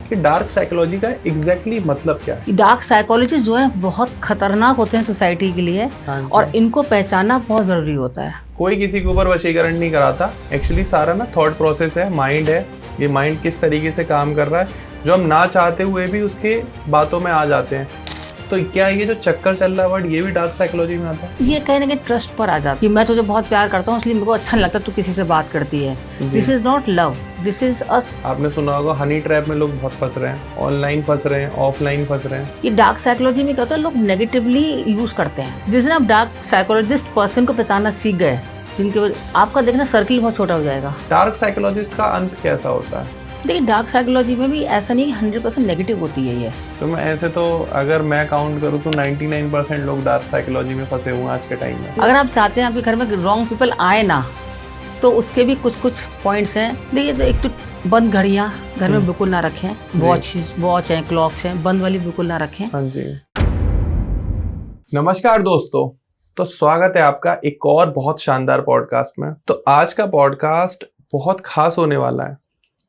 कि dark psychology का exactly मतलब क्या है? डार्क साइकोलॉजिस्ट जो है बहुत खतरनाक होते हैं सोसाइटी के लिए और इनको पहचानना बहुत ज़रूरी होता है। कोई किसी के ऊपर वशीकरण नहीं कराता। एक्चुअली सारा ना थॉट प्रोसेस है, माइंड है। ये माइंड किस तरीके से काम कर रहा है जो हम ना चाहते हुए भी उसके बातों में आ जाते हैं। तो क्या ये जो चक्कर चल रहा है वर्ड, ये भी डार्क साइकोलॉजी में आता है? ये कहीं ना कहीं ट्रस्ट पर आ जाता है कि मैं तुझे बहुत प्यार करता हूँ इसलिए मेरे को अच्छा नहीं लगता तू किसी से बात करती है। This is not love, this is us. आपने सुना होगा हनी ट्रैप में लोग बहुत फंस रहे हैं, ऑनलाइन फंस रहे हैं, ऑफलाइन फंस रहे हैं। ये डार्क साइकोलॉजी में क्या होता है, लोग नेगेटिवली यूज करते हैं। जिसने आप डार्क साइकोलॉजिस्ट पर्सन को पहचानना सीख गए, जिनके आपका देखना सर्किल बहुत छोटा हो जाएगा। डार्क साइकोलॉजिस्ट का अंत कैसा होता है? देखिए डार्क साइकोलॉजी में भी ऐसा नहीं 100% नेगेटिव होती है ये। तो मैं ऐसे तो अगर मैं काउंट करूँ तो 99% लोग डार्क साइकोलॉजी में फंसे हुए हैं आज के टाइम में। अगर आप चाहते हैं आपके घर में रॉन्ग पीपल आए ना, तो उसके भी कुछ पॉइंट्स हैं। देखिए तो एक तो बंद घड़ियाँ घर में बिल्कुल ना रखें, वॉच हैं, क्लॉक्स हैं, बंद वाली बिल्कुल ना रखें। हाँ जी। नमस्कार दोस्तों, तो स्वागत है आपका एक और बहुत शानदार पॉडकास्ट में। तो आज का पॉडकास्ट बहुत खास होने वाला है।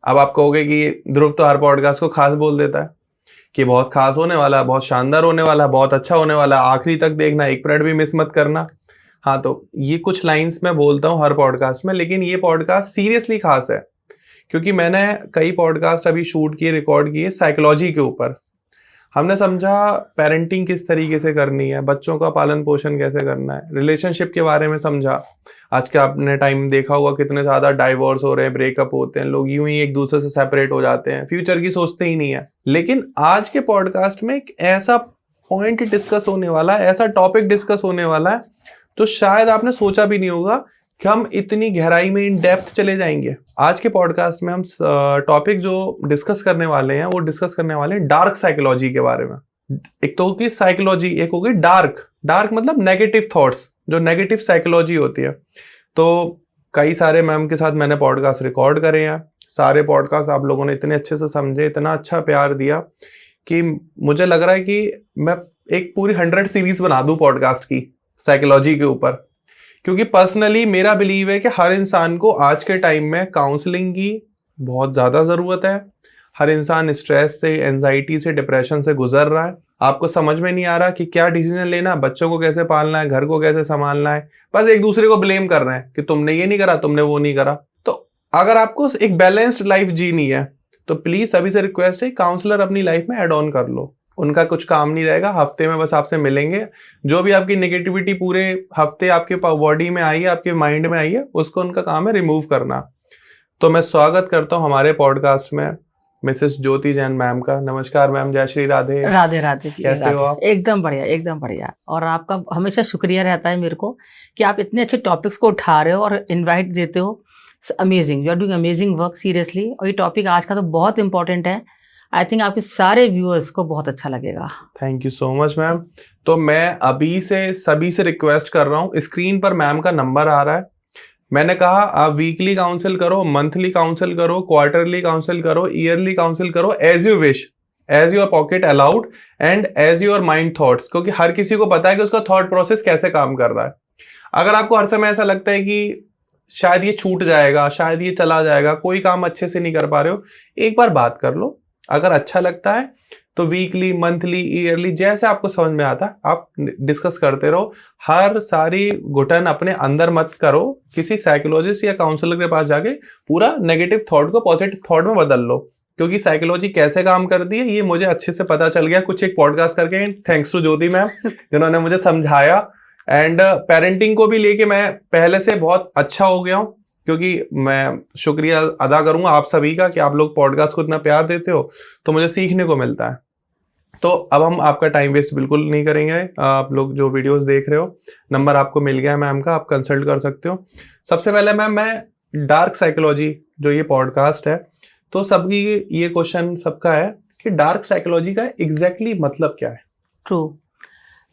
अब आप कहोगे कि ध्रुव तो हर पॉडकास्ट को खास बोल देता है कि बहुत खास होने वाला है, बहुत शानदार होने वाला है, बहुत अच्छा होने वाला है, आखिरी तक देखना, एक मिनट भी मिस मत करना। हाँ, तो ये कुछ लाइंस मैं बोलता हूँ हर पॉडकास्ट में, लेकिन ये पॉडकास्ट सीरियसली खास है क्योंकि मैंने कई पॉडकास्ट अभी शूट किए, रिकॉर्ड किए साइकोलॉजी के ऊपर। हमने समझा पेरेंटिंग किस तरीके से करनी है, बच्चों का पालन पोषण कैसे करना है, रिलेशनशिप के बारे में समझा। आज के आपने टाइम देखा होगा कितने ज़्यादा डाइवोर्स हो रहे हैं, ब्रेकअप होते हैं, लोग यूं ही एक दूसरे से सेपरेट हो जाते हैं, फ्यूचर की सोचते ही नहीं है। लेकिन आज के पॉडकास्ट में एक ऐसा पॉइंट डिस्कस होने वाला है, ऐसा टॉपिक डिस्कस होने वाला है तो शायद आपने सोचा भी नहीं होगा कि हम इतनी गहराई में इन डेप्थ चले जाएंगे। आज के पॉडकास्ट में हम टॉपिक जो डिस्कस करने वाले हैं वो डिस्कस करने वाले हैं डार्क साइकोलॉजी के बारे में। एक तो होगी साइकोलॉजी, एक होगी डार्क। डार्क मतलब नेगेटिव थॉट्स, जो नेगेटिव साइकोलॉजी होती है। तो कई सारे मैम के साथ मैंने पॉडकास्ट रिकॉर्ड करे हैं। सारे पॉडकास्ट आप लोगों ने इतने अच्छे से समझे, इतना अच्छा प्यार दिया कि मुझे लग रहा है कि मैं एक पूरी 100 सीरीज बना दूं पॉडकास्ट की साइकोलॉजी के ऊपर। क्योंकि पर्सनली मेरा बिलीव है कि हर इंसान को आज के टाइम में काउंसलिंग की बहुत ज़्यादा ज़रूरत है। हर इंसान स्ट्रेस से, एंजाइटी से, डिप्रेशन से गुजर रहा है। आपको समझ में नहीं आ रहा कि क्या डिसीजन लेना, बच्चों को कैसे पालना है, घर को कैसे संभालना है। बस एक दूसरे को ब्लेम कर रहे हैं कि तुमने ये नहीं करा, तुमने वो नहीं करा। तो अगर आपको एक बैलेंस्ड लाइफ जीनी है तो प्लीज़ सभी से रिक्वेस्ट है, काउंसलर अपनी लाइफ में ऐड ऑन कर लो। उनका कुछ काम नहीं रहेगा, हफ्ते में बस आपसे मिलेंगे। जो भी आपकी नेगेटिविटी पूरे हफ्ते आपके बॉडी में आई है, आपके माइंड में आई है, उसको उनका काम है रिमूव करना। तो मैं स्वागत करता हूं हमारे पॉडकास्ट में मिसेस ज्योति जैन मैम का। नमस्कार मैम, जय श्री राधे। राधे राधे जी, कैसे हो आप? एकदम बढ़िया, एकदम बढ़िया। और आपका हमेशा शुक्रिया रहता है मेरे को कि आप इतने अच्छे टॉपिक्स को उठा रहे हो और इन्वाइट देते हो। Amazing, you are doing amazing work seriously. और ये टॉपिक आज का तो बहुत इंपॉर्टेंट है। आई थिंक आपके सारे व्यूअर्स को बहुत अच्छा लगेगा। Thank you so much ma'am. तो मैं अभी से सभी से रिक्वेस्ट कर रहा हूँ, स्क्रीन पर मैम का नंबर आ रहा है। मैंने कहा आप वीकली काउंसिल करो, मंथली काउंसिल करो, क्वार्टरली काउंसिल करो, ईयरली काउंसिल करो, as you wish, as your pocket allowed and as your mind thoughts. क्योंकि हर किसी को पता है कि उसका थॉट प्रोसेस कैसे काम कर रहा है। अगर आपको हर समय ऐसा लगता है कि शायद ये छूट जाएगा, शायद ये चला जाएगा, कोई काम अच्छे से नहीं कर पा रहे हो, एक बार बात कर लो। अगर अच्छा लगता है तो वीकली, मंथली, ईयरली, जैसे आपको समझ में आता है आप डिस्कस करते रहो। हर सारी घुटन अपने अंदर मत करो। किसी साइकोलॉजिस्ट या काउंसलर के पास जाके पूरा नेगेटिव थॉट को पॉजिटिव थॉट में बदल लो। क्योंकि साइकोलॉजी कैसे काम करती है ये मुझे अच्छे से पता चल गया कुछ एक पॉडकास्ट करके। थैंक्स टू ज्योति मैम जिन्होंने मुझे समझाया। एंड पेरेंटिंग को भी लेके मैं पहले से बहुत अच्छा हो गया हूँ, क्योंकि मैं शुक्रिया अदा करूंगा आप सभी का कि आप लोग पॉडकास्ट को इतना प्यार देते हो, तो मुझे सीखने को मिलता है। तो अब हम आपका टाइम वेस्ट बिल्कुल नहीं करेंगे। आप लोग जो वीडियोस देख रहे हो, नंबर आपको मिल गया है मैम का, आप कंसल्ट कर सकते हो। सबसे पहले मैम, मैं डार्क साइकोलॉजी जो ये पॉडकास्ट है, तो सबकी ये क्वेश्चन सबका है कि डार्क साइकोलॉजी का एग्जैक्टली मतलब क्या है? ट्रू।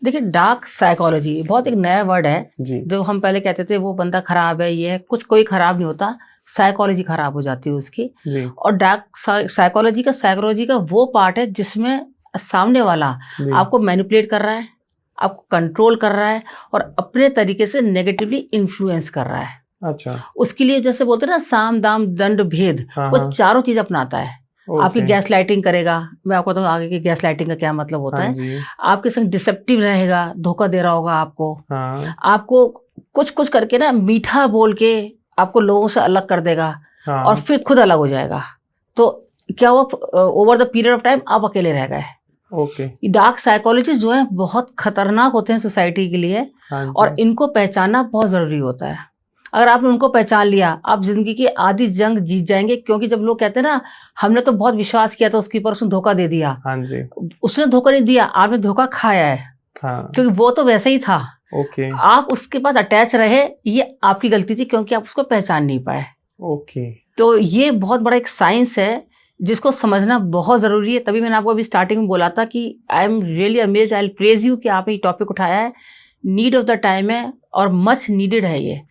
देखिए डार्क साइकोलॉजी बहुत एक नया वर्ड है जी। जो हम पहले कहते थे वो बंदा खराब है, ये है, कुछ कोई खराब नहीं होता, साइकोलॉजी खराब हो जाती है उसकी जी। और डार्क साइकोलॉजी का वो पार्ट है जिसमें सामने वाला आपको मैनिपुलेट कर रहा है, आपको कंट्रोल कर रहा है और अपने तरीके से नेगेटिवली इन्फ्लुएंस कर रहा है। अच्छा। उसके लिए जैसे बोलते हैं ना, साम दाम दंड भेद, वो चारों चीज अपनाता है। आपकी ओके। गैस लाइटिंग करेगा। मैं आपको बताऊँ आगे की गैस लाइटिंग का क्या मतलब होता हाँ है। जी। आपके संग डिसेप्टिव रहेगा, धोखा दे रहा होगा आपको। हाँ आपको कुछ कुछ करके ना मीठा बोल के आपको लोगों से अलग कर देगा और हाँ। फिर खुद अलग हो जाएगा। तो क्या हुआ, over the period of time आप अकेले रह गए। ओके। डार्क साइकोलॉजिस्ट जो है बहुत खतरनाक होते हैं सोसाइटी के लिए, हाँ और जी। इनको पहचानना बहुत ज़रूरी होता है। अगर आपने उनको पहचान लिया, आप ज़िंदगी की आधी जंग जीत जाएंगे। क्योंकि जब लोग कहते हैं ना, हमने तो बहुत विश्वास किया था उसके ऊपर, उसने धोखा दे दिया। हाँ जी। उसने धोखा नहीं दिया, आपने धोखा खाया है। हाँ। क्योंकि वो तो वैसे ही था, ओके। आप उसके पास अटैच रहे, ये आपकी गलती थी क्योंकि आप उसको पहचान नहीं पाए। ओके। तो ये बहुत बड़ा एक साइंस है जिसको समझना बहुत ज़रूरी है। तभी मैंने आपको अभी स्टार्टिंग में बोला था कि I am really amazed, I will praise you कि आपने ये टॉपिक उठाया है। नीड ऑफ द टाइम है और मच नीडेड है ये।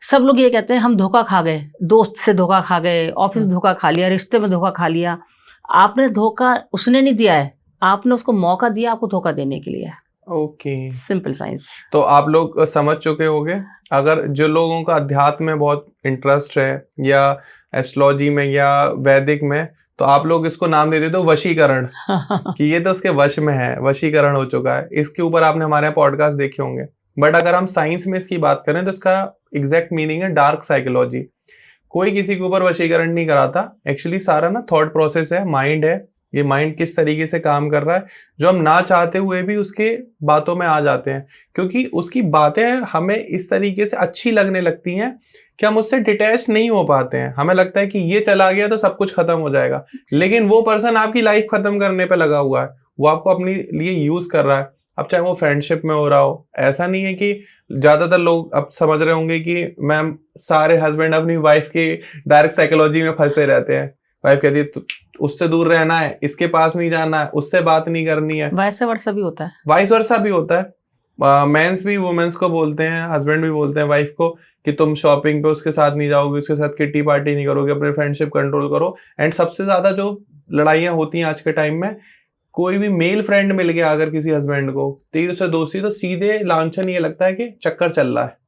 सब लोग ये कहते हैं हम धोखा खा गए, दोस्त से धोखा खा गए, ऑफिस में धोखा खा लिया, रिश्ते में धोखा खा लिया। आपने धोखा उसने नहीं दिया है, आपने उसको मौका दिया आपको धोखा देने के लिए। ओके। Simple science. तो आप लोग समझ चुके होंगे। अगर जो लोगों का अध्यात्म में बहुत इंटरेस्ट है या एस्ट्रोलॉजी में या वैदिक में, तो आप लोग इसको नाम दे देते हो वशीकरण, कि ये तो उसके वश में है, वशीकरण हो चुका है। इसके ऊपर आपने हमारे यहाँ पॉडकास्ट देखे होंगे। बट अगर हम साइंस में इसकी बात करें तो इसका एग्जैक्ट मीनिंग है डार्क साइकोलॉजी। कोई किसी के ऊपर वशीकरण नहीं कराता। एक्चुअली सारा ना थॉट प्रोसेस है, माइंड है। ये माइंड किस तरीके से काम कर रहा है, जो हम ना चाहते हुए भी उसके बातों में आ जाते हैं, क्योंकि उसकी बातें हमें इस तरीके से अच्छी लगने लगती हैं कि हम उससे डिटैच नहीं हो पाते हैं। हमें लगता है कि ये चला गया तो सब कुछ खत्म हो जाएगा, लेकिन वो पर्सन आपकी लाइफ खत्म करने पे लगा हुआ है। वो आपको अपने लिए यूज कर रहा है। अब चाहे वो फ्रेंडशिप में हो रहा हो, ऐसा नहीं है कि ज्यादातर लोग अब समझ रहे होंगे कि मैम सारे हस्बैंड अपनी वाइफ की डायरेक्ट साइकोलॉजी में फंसते रहते हैं। वाइफ कहती है उससे दूर रहना है, इसके पास नहीं जाना है, उससे बात नहीं करनी है। वैसे वर्षा भी होता है। वाइस वर्सा भी होता है। मेंस भी वुमेन्स को बोलते हैं, हस्बैंड भी बोलते हैं वाइफ को कि तुम शॉपिंग पे उसके साथ नहीं जाओगे, उसके साथ किट्टी पार्टी नहीं करोगे, अपने फ्रेंडशिप कंट्रोल करो। एंड सबसे ज्यादा जो लड़ाइयाँ होती हैं आज के टाइम में, कोई भी मेल फ्रेंड मिल गया अगर किसी हस्बैंड को, तीर से दोस्ती, तो सीधे लांछन ये लगता है कि चक्कर चल रहा है।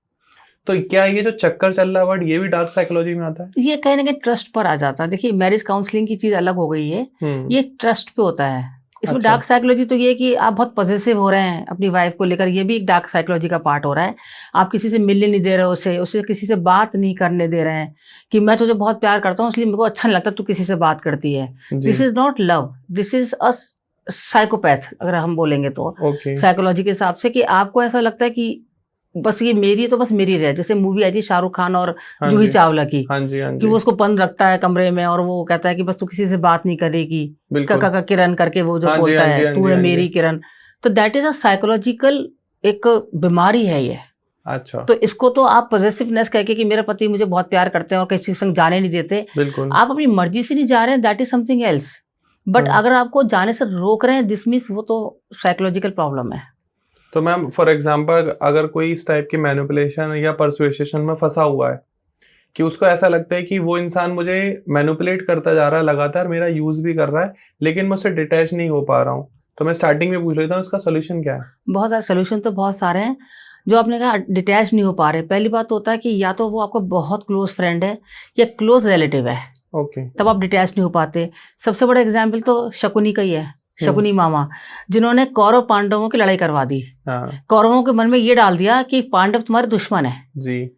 तो क्या ये जो चक्कर चल रहा है वर्ड, ये भी डार्क साइकोलॉजी में आता है? ये कहीं ना कहीं ट्रस्ट पर आ जाता है। देखिए मैरिज काउंसलिंग की चीज़ अलग हो गई है, ये ट्रस्ट पे होता है। इसमें अच्छा। डार्क साइकोलॉजी तो ये है कि आप बहुत पॉजेसिव हो रहे हैं अपनी वाइफ को लेकर, ये भी एक डार्क साइकोलॉजी का पार्ट हो रहा है। आप किसी से मिलने नहीं दे रहे हो, उसे उसे किसी से बात नहीं करने दे रहे हैं कि मैं तुझे बहुत प्यार करता हूँ इसलिए मेरे को अच्छा नहीं लगता तू किसी से बात करती है। जी। This is not love, this is a psychopath अगर हम बोलेंगे तो ओके। साइकोलॉजी के हिसाब से, कि आपको ऐसा लगता है कि बस ये मेरी है तो बस मेरी रहे। जैसे मूवी आई थी शाहरुख खान और हाँ जूही जी। चावला की, हाँ जी। हाँ कि जी। वो उसको बंद रखता है कमरे में और वो कहता है कि बस तू किसी से बात नहीं करेगी, बिल्कुल। काका का किरण करके वो जो हाँ जी। बोलता हाँ जी। है हाँ तू जी। है हाँ मेरी जी। किरण। तो दैट इज अ साइकोलॉजिकल एक बीमारी है ये। अच्छा। तो इसको तो आप पॉजेसिवनेस कह के कि मेरा पति मुझे बहुत प्यार करते हैं और किसी के संग जाने नहीं देते, बिल्कुल। आप अपनी मर्जी से नहीं जा रहे हैं, that is something else. But हाँ। अगर आपको जाने से रोक रहे हैं, दिस मीन्स वो तो साइकोलॉजिकल प्रॉब्लम है। तो मैम फॉर एग्जांपल अगर कोई इस टाइप की मैनिपुलेशन या परसुएशन में फंसा हुआ है, कि उसको ऐसा लगता है कि वो इंसान मुझे मैनिपुलेट करता जा रहा है, लगातार मेरा यूज भी कर रहा है, लेकिन मैं उससे डिटैच नहीं हो पा रहा हूँ, तो मैं स्टार्टिंग में पूछ लेता हूँ इसका सोल्यूशन क्या है? बहुत सारे सोल्यूशन तो बहुत सारे हैं। जो आपने कहा डिटैच नहीं हो पा रहे, पहली बात तो होता है कि या तो वो आपका बहुत क्लोज फ्रेंड है या क्लोज रिलेटिव है, ओके। तब आप डिटैच नहीं हो पाते। सबसे बड़ा एग्जाम्पल तो शकुनी का ही है, शकुनी मामा, जिन्होंने कौरव पांडवों की लड़ाई करवा दी। हाँ कौरवों के मन में ये डाल दिया कि पांडव तुम्हारे दुश्मन है, जी।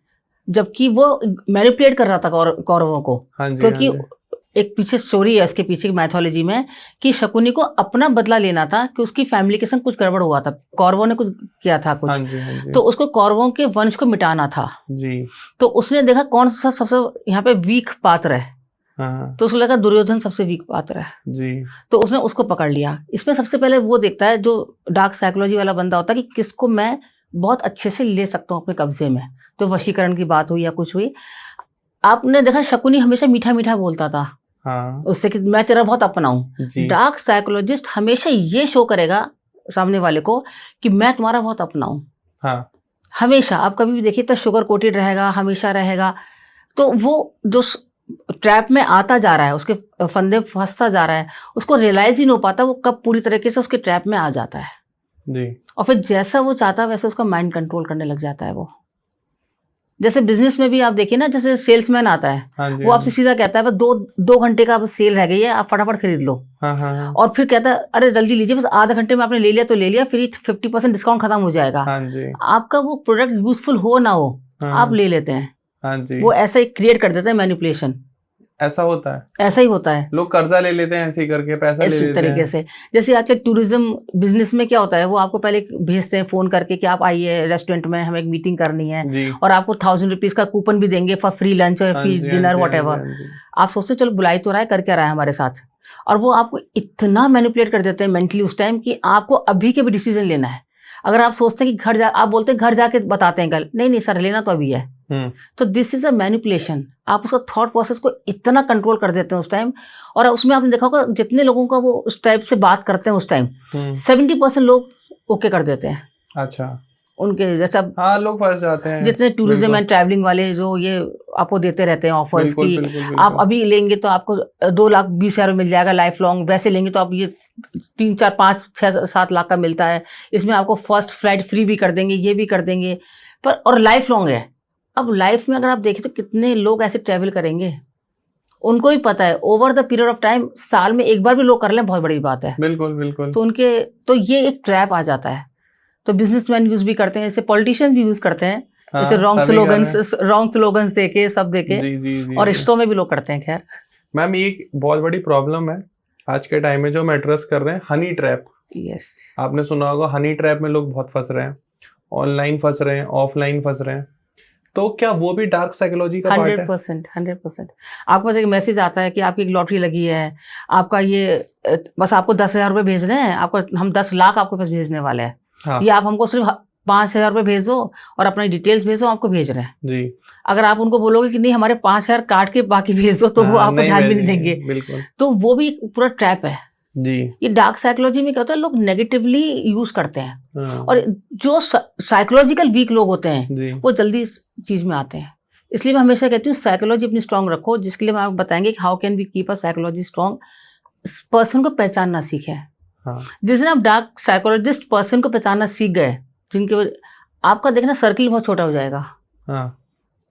जबकि वो मैनिपुलेट कर रहा था कौरवों को। हाँ जी। क्योंकि हाँ जी। एक पीछे स्टोरी है इसके पीछे की मैथोलॉजी में, कि शकुनी को अपना बदला लेना था कि उसकी फैमिली के संग कुछ गड़बड़ हुआ था, कौरवों ने कुछ किया था हाँ कुछ, जी। हाँ जी। तो उसको कौरवों के वंश को मिटाना था। जी। तो उसने देखा कौन सा सबसे यहाँ पे वीक पात्र है, हाँ तो उसको लगा दुर्योधन सबसे वीक पात्र है, जी। तो उसने उसको पकड़ लिया। इसमें सबसे पहले वो देखता है जो डार्क साइकोलॉजी वाला बंदा होता है कि किसको मैं बहुत अच्छे से ले सकता हूँ अपने कब्जे में। तो वशीकरण की बात हुई या कुछ हुई, आपने देखा शकुनी हमेशा मीठा मीठा बोलता था हाँ उससे कि मैं तेरा बहुत अपना हूँ। जी। डार्क साइकोलॉजिस्ट हमेशा ये शो करेगा सामने वाले को कि मैं तुम्हारा बहुत अपना हूँ। हाँ हमेशा आप कभी भी देखिए तो शुगर कोटेड रहेगा, हमेशा रहेगा। तो वो जो ट्रैप में आता जा रहा है, उसके फंदे फंसता जा रहा है, उसको रियलाइज ही नहीं हो पाता वो कब पूरी तरीके से उसके ट्रैप में आ जाता है। जी। और फिर जैसा वो चाहता है वैसे उसका माइंड कंट्रोल करने लग जाता है वो। जैसे बिजनेस में भी आप देखिए ना, जैसे सेल्समैन आता है, हाँ जी, वो आपसे सीधा कहता है बस 2 घंटे का बस सेल रह गई है, आप फटाफट खरीद लो। हाँ हाँ हाँ और फिर कहता है अरे जल्दी लीजिए, बस आधा घंटे में आपने ले लिया तो ले लिया, फिर 50% डिस्काउंट खत्म हो जाएगा। हाँ जी, आपका वो प्रोडक्ट यूजफुल हो ना हो, हाँ आप हाँ ले लेते हैं। हाँ जी, वो ऐसा ही क्रिएट कर देते हैं मैनिपुलेशन। ऐसा होता है। ऐसा ही होता है लोग कर्जा ले लेते हैं, ऐसे ही करके पैसा ले इस लेते तरीके हैं। से। जैसे आजकल टूरिज्म बिजनेस में क्या होता है, वो आपको पहले भेजते हैं फोन करके कि आप आइए रेस्टोरेंट में, हमें एक मीटिंग करनी है, जी, और आपको 1000 रुपीज का कूपन भी देंगे फॉर फ्री लंच और हाँ फ्री जी, हाँ डिनर जी, वट हाँ जी, एवर। हाँ जी, आप सोचते हो चलो बुलाई तो रहा है, कर क्या रहा है हमारे साथ, और वो आपको इतना मैनिपुलेट कर देते हैं मेंटली उस टाइम कि आपको अभी के भी डिसीजन लेना है। अगर आप सोचते हैं कि घर जा, आप बोलते हैं घर जाके बताते हैं कल, नहीं नहीं सर लेना तो अभी है। तो दिस इज अ मैनिपुलेशन। आप उसका थॉट प्रोसेस को इतना कंट्रोल कर देते हैं उस टाइम। और उसमें आपने देखा होगा जितने लोगों का वो उस टाइप से बात करते हैं उस टाइम, 70% लोग ओके कर देते हैं अच्छा, उनके जैसा। हाँ, लोग फंस जाते हैं। जितने टूरिज्म बिल्कुल एंड ट्रैवलिंग वाले जो ये आपको देते रहते हैं ऑफर्स बिल्कुल की, बिल्कुल आप बिल्कुल, अभी लेंगे तो आपको 2,20,000 मिल जाएगा लाइफ लॉन्ग, वैसे लेंगे तो आप ये 3, 4, 5, 6, 7 लाख का मिलता है, इसमें आपको फर्स्ट फ्लाइट फ्री भी कर देंगे, ये भी कर देंगे, पर और लाइफ लॉन्ग है। अब लाइफ में अगर आप देखें तो कितने लोग ऐसे ट्रैवल करेंगे, उनको भी पता है over the period of time, साल में एक बार भी लोग कर लें बहुत बड़ी बात है। बिल्कुल बिल्कुल, तो उनके तो ये एक ट्रैप आ जाता है। तो बिजनेसमैन यूज भी करते हैं, जैसे पॉलिटिशियंस भी यूज करते हैं, जैसे हाँ, रॉन्ग सभी कर रहे हैं। स्लोगन्स देके सब देके, जी जी जी और जी। रिश्तों में भी लोग करते हैं। खैर मैम ये एक बहुत बड़ी प्रॉब्लम है आज के टाइम में जो हम एड्रेस कर रहे हैं, हनी ट्रैप। यस, आपने सुना होगा हनी ट्रैप में लोग बहुत फंस रहे हैं, ऑनलाइन फंस रहे हैं, ऑफलाइन फंस रहे हैं। तो क्या वो भी डार्क साइकोलॉजी का पार्ट है? 100%। आपके पास एक मैसेज आता है कि आपकी एक लॉटरी लगी है, आपका ये बस आपको 10,000 रुपये भेजने हैं, आपको हम 10 लाख आपके पास भेजने वाले हैं, हाँ ये आप हमको सिर्फ 5,000 रुपये भेज दो और अपनी डिटेल्स भेजो, आपको भेज रहे हैं। जी, अगर आप उनको बोलोगे कि नहीं हमारे 5,000 काट के बाकी भेज दो, तो वो हाँ, आपको ध्यान भी नहीं भेजेंगे, देंगे। बिल्कुल तो वो भी एक पूरा ट्रैप है। जी, ये डार्क साइकोलॉजी में क्या होता है, लोग नेगेटिवली यूज करते हैं, हाँ, और जो साइकोलॉजिकल वीक लोग होते हैं जी, वो जल्दी इस चीज में आते हैं। इसलिए मैं हमेशा कहती हूँ साइकोलॉजी अपनी स्ट्रांग रखो, जिसके लिए हम आपको बताएंगे कि how can we keep a psychology strong. Person को पहचानना सीखें। हाँ, जिस दिन आप डार्क साइकोलॉजिस्ट पर्सन को पहचानना सीख गए, आपका देखना सर्किल बहुत छोटा हो जाएगा, हाँ,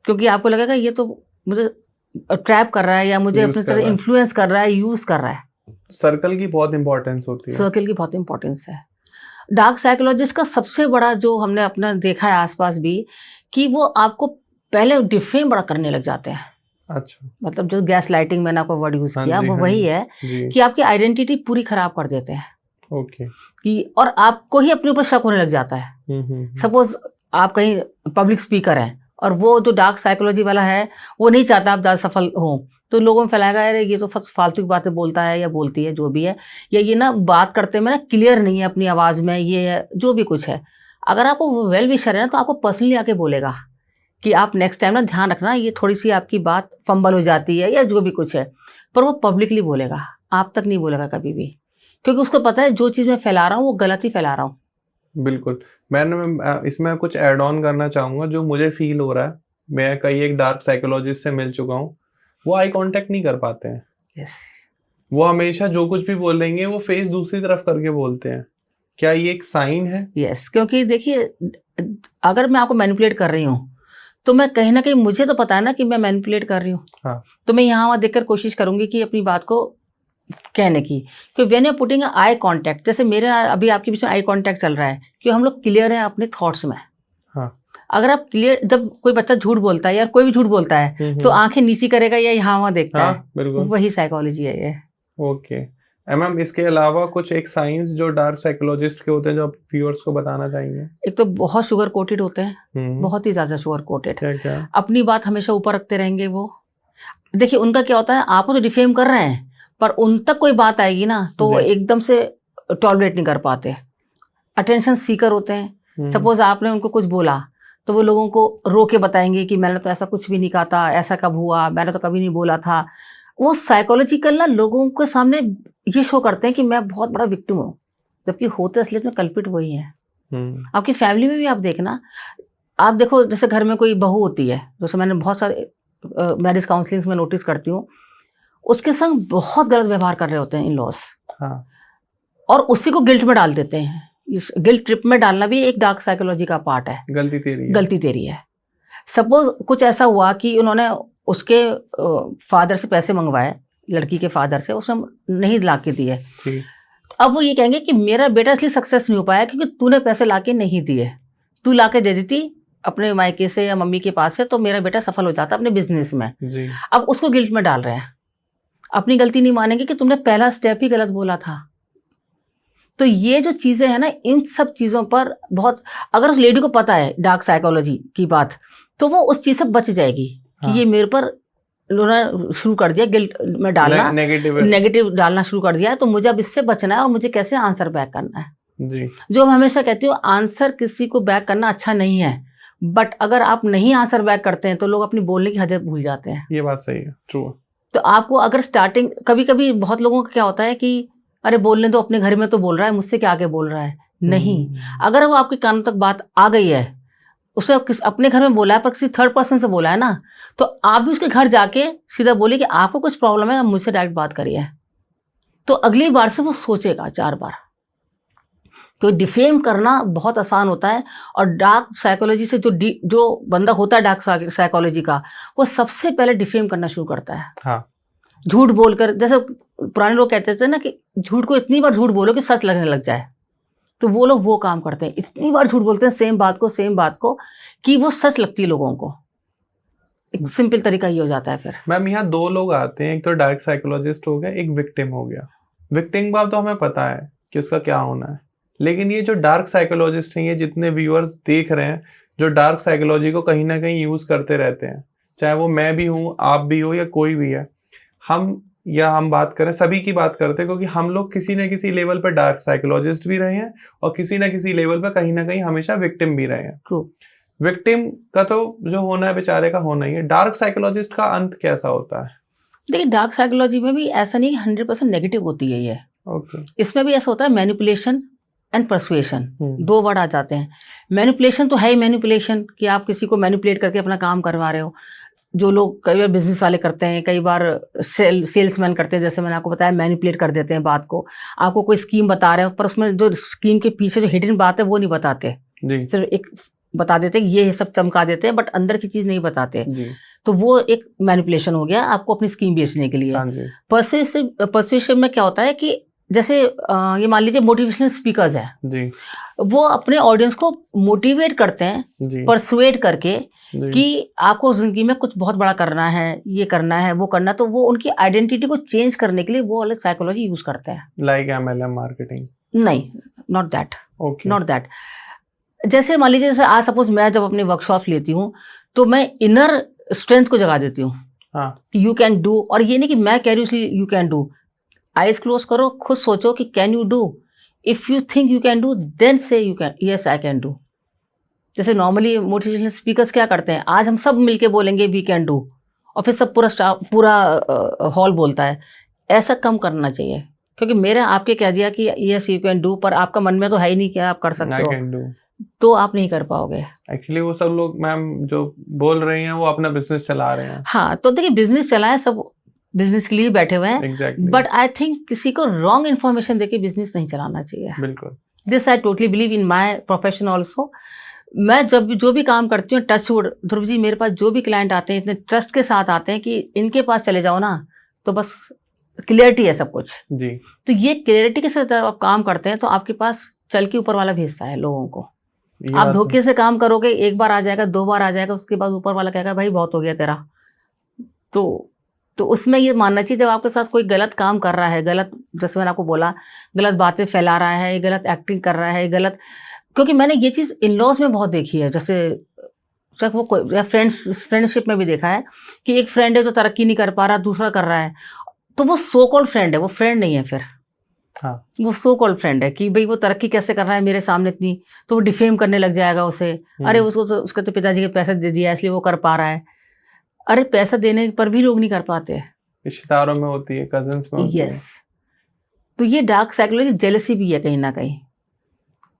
क्योंकि आपको लगेगा ये तो मुझे ट्रैप कर रहा है, या मुझे यूज अपनी कर तरह रहा है। इन्फ्लुएंस कर रहा है, यूज कर रहा है। सर्कल की बहुत इंपॉर्टेंस होती है। सर्किल की बहुत इंपॉर्टेंस है। डार्क साइकोलॉजिस्ट का सबसे बड़ा जो हमने अपना देखा है आसपास भी, कि वो आपको पहले डिफेम बड़ा करने लग जाते हैं। अच्छा, मतलब जो गैस लाइटिंग मैंने आपको वर्ड यूज हाँ किया, जी, वो हाँ वही जी, है जी, कि आपकी आइडेंटिटी पूरी खराब कर देते हैं, ओके, कि और आपको ही अपने ऊपर शक होने लग जाता है। सपोज आप कहीं पब्लिक स्पीकर हैं, और वो जो डार्क साइकोलॉजी वाला है वो नहीं चाहता आप ज़्यादा सफल हो, तो लोगों में फैलाएगा अरे ये तो फालतू की बातें बोलता है या बोलती है, जो भी है, या ये ना बात करते में ना क्लियर नहीं है अपनी आवाज़ में, ये है जो भी कुछ है। अगर आपको वेल विशर है ना, तो आपको पर्सनली आके बोलेगा कि आप नेक्स्ट टाइम ना ध्यान रखना, ये थोड़ी सी आपकी बात फंबल हो जाती है या जो भी कुछ है, पर वो पब्लिकली बोलेगा, आप तक नहीं बोलेगा कभी भी, क्योंकि उसको पता है जो चीज़ मैं फैला रहा हूँ वो गलत ही फैला रहा हूँ। बिल्कुल। इसमें कुछ ऐड ऑन करना चाहूँगा जो मुझे फील हो रहा है। मैं कई एक डार्क साइकोलॉजिस्ट से मिल चुका हूँ, वो आई कांटेक्ट नहीं कर पाते हैं। यस, वो हमेशा जो कुछ भी बोलेंगे वो फेस दूसरी तरफ करके बोलते हैं। क्या ये एक साइन है? यस, क्योंकि देखिए अगर मैं आपको मैनिपुलेट कर रही हूँ, तो मैं कहीं ना कहीं मुझे तो पता है ना कि मैं मैनिपुलेट कर रही हूँ। हाँ, तो मैं यहाँ वहाँ देखकर कोशिश करूंगी कि अपनी बात को कहने की, क्योंकि when you putting eye contact, जैसे मेरा अभी आपके बीच में आई कांटेक्ट चल रहा है कि हम लोग क्लियर हैं अपने थॉट्स में। हाँ, अगर आप क्लियर, जब कोई बच्चा झूठ बोलता है या कोई भी झूठ बोलता है, तो आंखें नीची करेगा या यहाँ वहाँ देखता हाँ, है, बिल्कुल, वही साइकोलॉजी है ये। ओके। मैम इसके अलावा कुछ एक साइंस जो डार्क साइकोलॉजिस्ट के होते हैं जो आप व्यूअर्स को बताना चाहेंगे? एक तो बहुत शुगर कोटेड होते हैं, हम्म, बहुत ही ज्यादा शुगर कोटेड, क्या क्या? अपनी बात हमेशा ऊपर रखते रहेंगे वो। देखिए उनका क्या होता है, आपको तो डिफेम कर रहे हैं, पर उन तक कोई बात आएगी ना तो वो जी। एकदम से टॉलरेट नहीं कर पाते। अटेंशन सीकर होते हैं। सपोज आपने उनको कुछ बोला, तो वो लोगों को रो के बताएंगे कि मैंने तो ऐसा कुछ भी नहीं कहा था, ऐसा कब हुआ, मैंने तो कभी नहीं बोला था। वो साइकोलॉजिकल ना लोगों के सामने ये शो करते हैं कि मैं बहुत बड़ा विक्टिम हूँ, जबकि होते असलियत में कल्पित वही है। आपकी फैमिली में भी आप देखना, आप देखो जैसे घर में कोई बहू होती है, जैसे मैंने बहुत सारे मैरिज काउंसलिंग में नोटिस करती हूँ, उसके संग बहुत गलत व्यवहार कर रहे होते हैं इन लॉस, हाँ, और उसी को गिल्ट में डाल देते हैं। इस गिल्ट ट्रिप में डालना भी एक डार्क साइकोलॉजी का पार्ट है। गलती तेरी है। गलती तेरी है। सपोज कुछ ऐसा हुआ कि उन्होंने उसके फादर से पैसे मंगवाए, लड़की के फादर से, उसने नहीं ला के दिए। जी अब वो ये कहेंगे कि मेरा बेटा इसलिए सक्सेस नहीं हो पाया क्योंकि तूने पैसे ला के नहीं दिए, तू ला के दे देती अपने मायके से या मम्मी के पास से तो मेरा बेटा सफल हो जाता अपने बिजनेस में। जी अब उसको गिल्ट में डाल रहे हैं, अपनी गलती नहीं मानेंगे कि तुमने पहला स्टेप ही गलत बोला था। तो ये जो चीज़ें हैं ना, इन सब चीज़ों पर बहुत, अगर उस लेडी को पता है डार्क साइकोलॉजी की बात, तो वो उस चीज़ से बच जाएगी कि हाँ। ये मेरे पर उन्होंने शुरू कर दिया गिल्ट में डालना, नेगेटिव डालना शुरू कर दिया है, तो मुझे अब इससे बचना है और मुझे कैसे आंसर बैक करना है। जी जो मैं हमेशा कहती हूँ, आंसर किसी को बैक करना अच्छा नहीं है, बट अगर आप नहीं आंसर बैक करते हैं तो लोग अपनी बोलने की हदें भूल जाते हैं। ये बात सही है, ट्रू। तो आपको अगर स्टार्टिंग, कभी कभी बहुत लोगों का क्या होता है कि अरे बोलने दो, अपने घर में तो बोल रहा है, मुझसे क्या आगे बोल रहा है। नहीं, अगर वो आपके कानों तक बात आ गई है, उसने अपने घर में बोला है पर किसी थर्ड पर्सन से बोला है ना, तो आप भी उसके घर जाके सीधा बोलिए कि आपको कुछ प्रॉब्लम है, आप मुझसे डायरेक्ट बात करिए, तो अगली बार से वो सोचेगा 4 बार। क्योंकि डिफेम करना बहुत आसान होता है, और डार्क साइकोलॉजी से जो बंदा होता है डार्क साइकोलॉजी का, वो सबसे पहले डिफेम करना शुरू करता है। हाँ। झूठ बोलकर, जैसे पुराने लोग कहते थे ना कि झूठ को इतनी बार झूठ बोलो कि सच लगने लग जाए, तो वो लोग वो काम करते हैं, इतनी बार झूठ बोलते हैं सेम बात को कि वो सच लगती है लोगों को। एक सिंपल तरीका ये हो जाता है फिर। मैम यहाँ 2 लोग आते हैं, एक तो डार्क साइकोलॉजिस्ट हो गया, एक विक्टिम हो गया। विक्टिम का तो हमें पता है कि उसका क्या होना है, लेकिन ये जो डार्क साइकोलॉजिस्ट हैं, ये जितने व्यूअर्स देख रहे हैं जो डार्क साइकोलॉजी को कहीं ना कहीं यूज करते रहते हैं, चाहे वो मैं भी हूँ, आप भी हो, या कोई भी है, हम बात करें, सभी की बात करते हैं, क्योंकि हम लोग किसी न किसी लेवल पर डार्क साइकोलॉजिस्ट भी रहे हैं और किसी न किसी लेवल पर कहीं ना कहीं हमेशा विक्टिम भी रहे हैं। ट्रू। विक्टिम का तो जो होना है बेचारे का होना ही है। डार्क साइकोलॉजिस्ट का अंत कैसा होता है? देखिए, डार्क साइकोलॉजी में भी ऐसा नहीं 100% नेगेटिव होती है ये। ओके। इसमें भी ऐसा होता है, मैनिपुलेशन एंड परसुएशन, 2 वर्ड आ जाते हैं। मैनिपुलेशन तो है ही मैनिपुलेशन, कि आप किसी को मैनिपुलेट करके अपना काम करवा रहे हो, जो लोग कई बार बिजनेस वाले करते हैं, कई बार सेल्समैन करते हैं, जैसे मैंने आपको बताया, मैनिपुलेट कर देते हैं बात को। आपको कोई स्कीम बता रहे हो पर उसमें जो स्कीम के पीछे जो हिडन बात है वो नहीं बताते जी। सिर्फ एक बता देते हैं, ये सब चमका देते हैं, बट अंदर की चीज़ नहीं बताते जी। तो वो एक मैनिपुलेशन हो गया आपको अपनी स्कीम बेचने के लिए। हाँ जी। परसुएशन में क्या होता है कि जैसे ये मान लीजिए मोटिवेशनल स्पीकर्स हैं जी। वो अपने ऑडियंस को मोटिवेट करते हैं, जी। परसुएट करके जी। कि आपको जिंदगी में कुछ बहुत बड़ा करना है, ये करना है, वो करना है, तो वो उनकी आइडेंटिटी को चेंज करने के लिए वो वाले साइकोलॉजी यूज करते हैं। Like MLM marketing? नहीं, not that, okay. Not that. जैसे मान लीजिए, जैसे आज सपोज मैं जब अपने वर्कशॉप लेती हूँ तो मैं इनर स्ट्रेंथ को जगा देती हूँ हाँ। कि यू कैन डू, और ये नहीं कि मैं कह रही हूँ इसलिए you can do. Eyes close करो, खुद सोचो कि can you do, if you think you can do then say you can, yes I can do. जैसे नॉर्मली मोटिवेशनल स्पीकर्स क्या करते हैं, आज हम सब मिलके बोलेंगे वी कैन डू, और फिर सब पूरा हॉल बोलता है। ऐसा कम करना चाहिए, क्योंकि मैंने आपके कह दिया कि यस यू कैन डू, पर आपका मन में तो है ही नहीं कि आप कर सकते आई हो, कैन डू, तो आप नहीं कर पाओगे। एक्चुअली वो सब लोग मैम जो बोल रही हैं वो अपना बिजनेस चला रहे हैं। हाँ, तो देखिए बिजनेस चलाएं, सब बिजनेस के लिए बैठे हुए हैं, एग्जैक्टली। बट आई थिंक किसी को रॉन्ग इन्फॉर्मेशन देके बिजनेस नहीं चलाना चाहिए। बिल्कुल। This I totally believe in my profession also. मैं जब भी जो भी काम करती हूँ, टचवुड ध्रुव जी, मेरे पास जो भी क्लाइंट आते हैं इतने ट्रस्ट के साथ आते हैं कि इनके पास चले जाओ ना तो बस क्लियरिटी है सब कुछ। जी। तो ये क्लियरिटी के साथ आप काम करते हैं तो आपके पास चल के ऊपर वाला भेजता है लोगों को। आप धोखे से काम करोगे, 1 बार आ जाएगा, 2 बार आ जाएगा, उसके बाद ऊपर वाला कहेगा भाई बहुत हो गया तेरा। तो उसमें ये मानना चाहिए, जब आपके साथ कोई गलत काम कर रहा है, गलत, जैसे मैंने आपको बोला, गलत बातें फैला रहा है, गलत एक्टिंग कर रहा है, गलत, क्योंकि मैंने ये चीज़ इन लॉज में बहुत देखी है, जैसे चाहे वो कोई, या फ्रेंडशिप में भी देखा है कि एक फ्रेंड है जो तरक्की नहीं कर पा रहा, दूसरा कर रहा है, तो वो सो कॉल्ड फ्रेंड है, वो फ्रेंड नहीं है फिर। हाँ। वो सो कॉल्ड फ्रेंड है कि भाई वो तरक्की कैसे कर रहा है मेरे सामने इतनी, तो वो डिफेम करने लग जाएगा उसे। अरे उसको तो, उसके तो पिताजी के पैसे दे दिया इसलिए वो कर पा रहा है। अरे पैसा देने पर भी लोग नहीं कर पाते। रिश्तेदारों में होती है, कजिन्स में होती है। यस। तो ये डार्क साइकोलॉजी जेलसी भी है कहीं ना कहीं।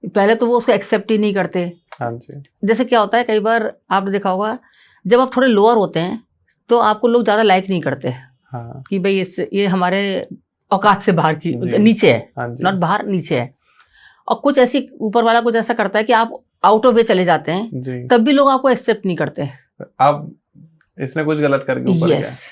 पहले तो वो उसको एक्सेप्ट ही नहीं करते। हाँ जी। जैसे क्या होता है, कई बार आपने देखा होगा, जब आप थोड़े लोअर होते हैं तो आपको लोग ज़्यादा लाइक नहीं करते। हाँ। कि भाई ये हमारे औकात से बाहर की, नीचे है, नॉट बाहर, नीचे है। और कुछ ऐसी, ऊपर वाला कुछ ऐसा करता है कि आप आउट ऑफ वे चले जाते हैं, तब भी लोग आपको एक्सेप्ट नहीं करते। अब इसने कुछ गलत करके ऊपर गया। यस,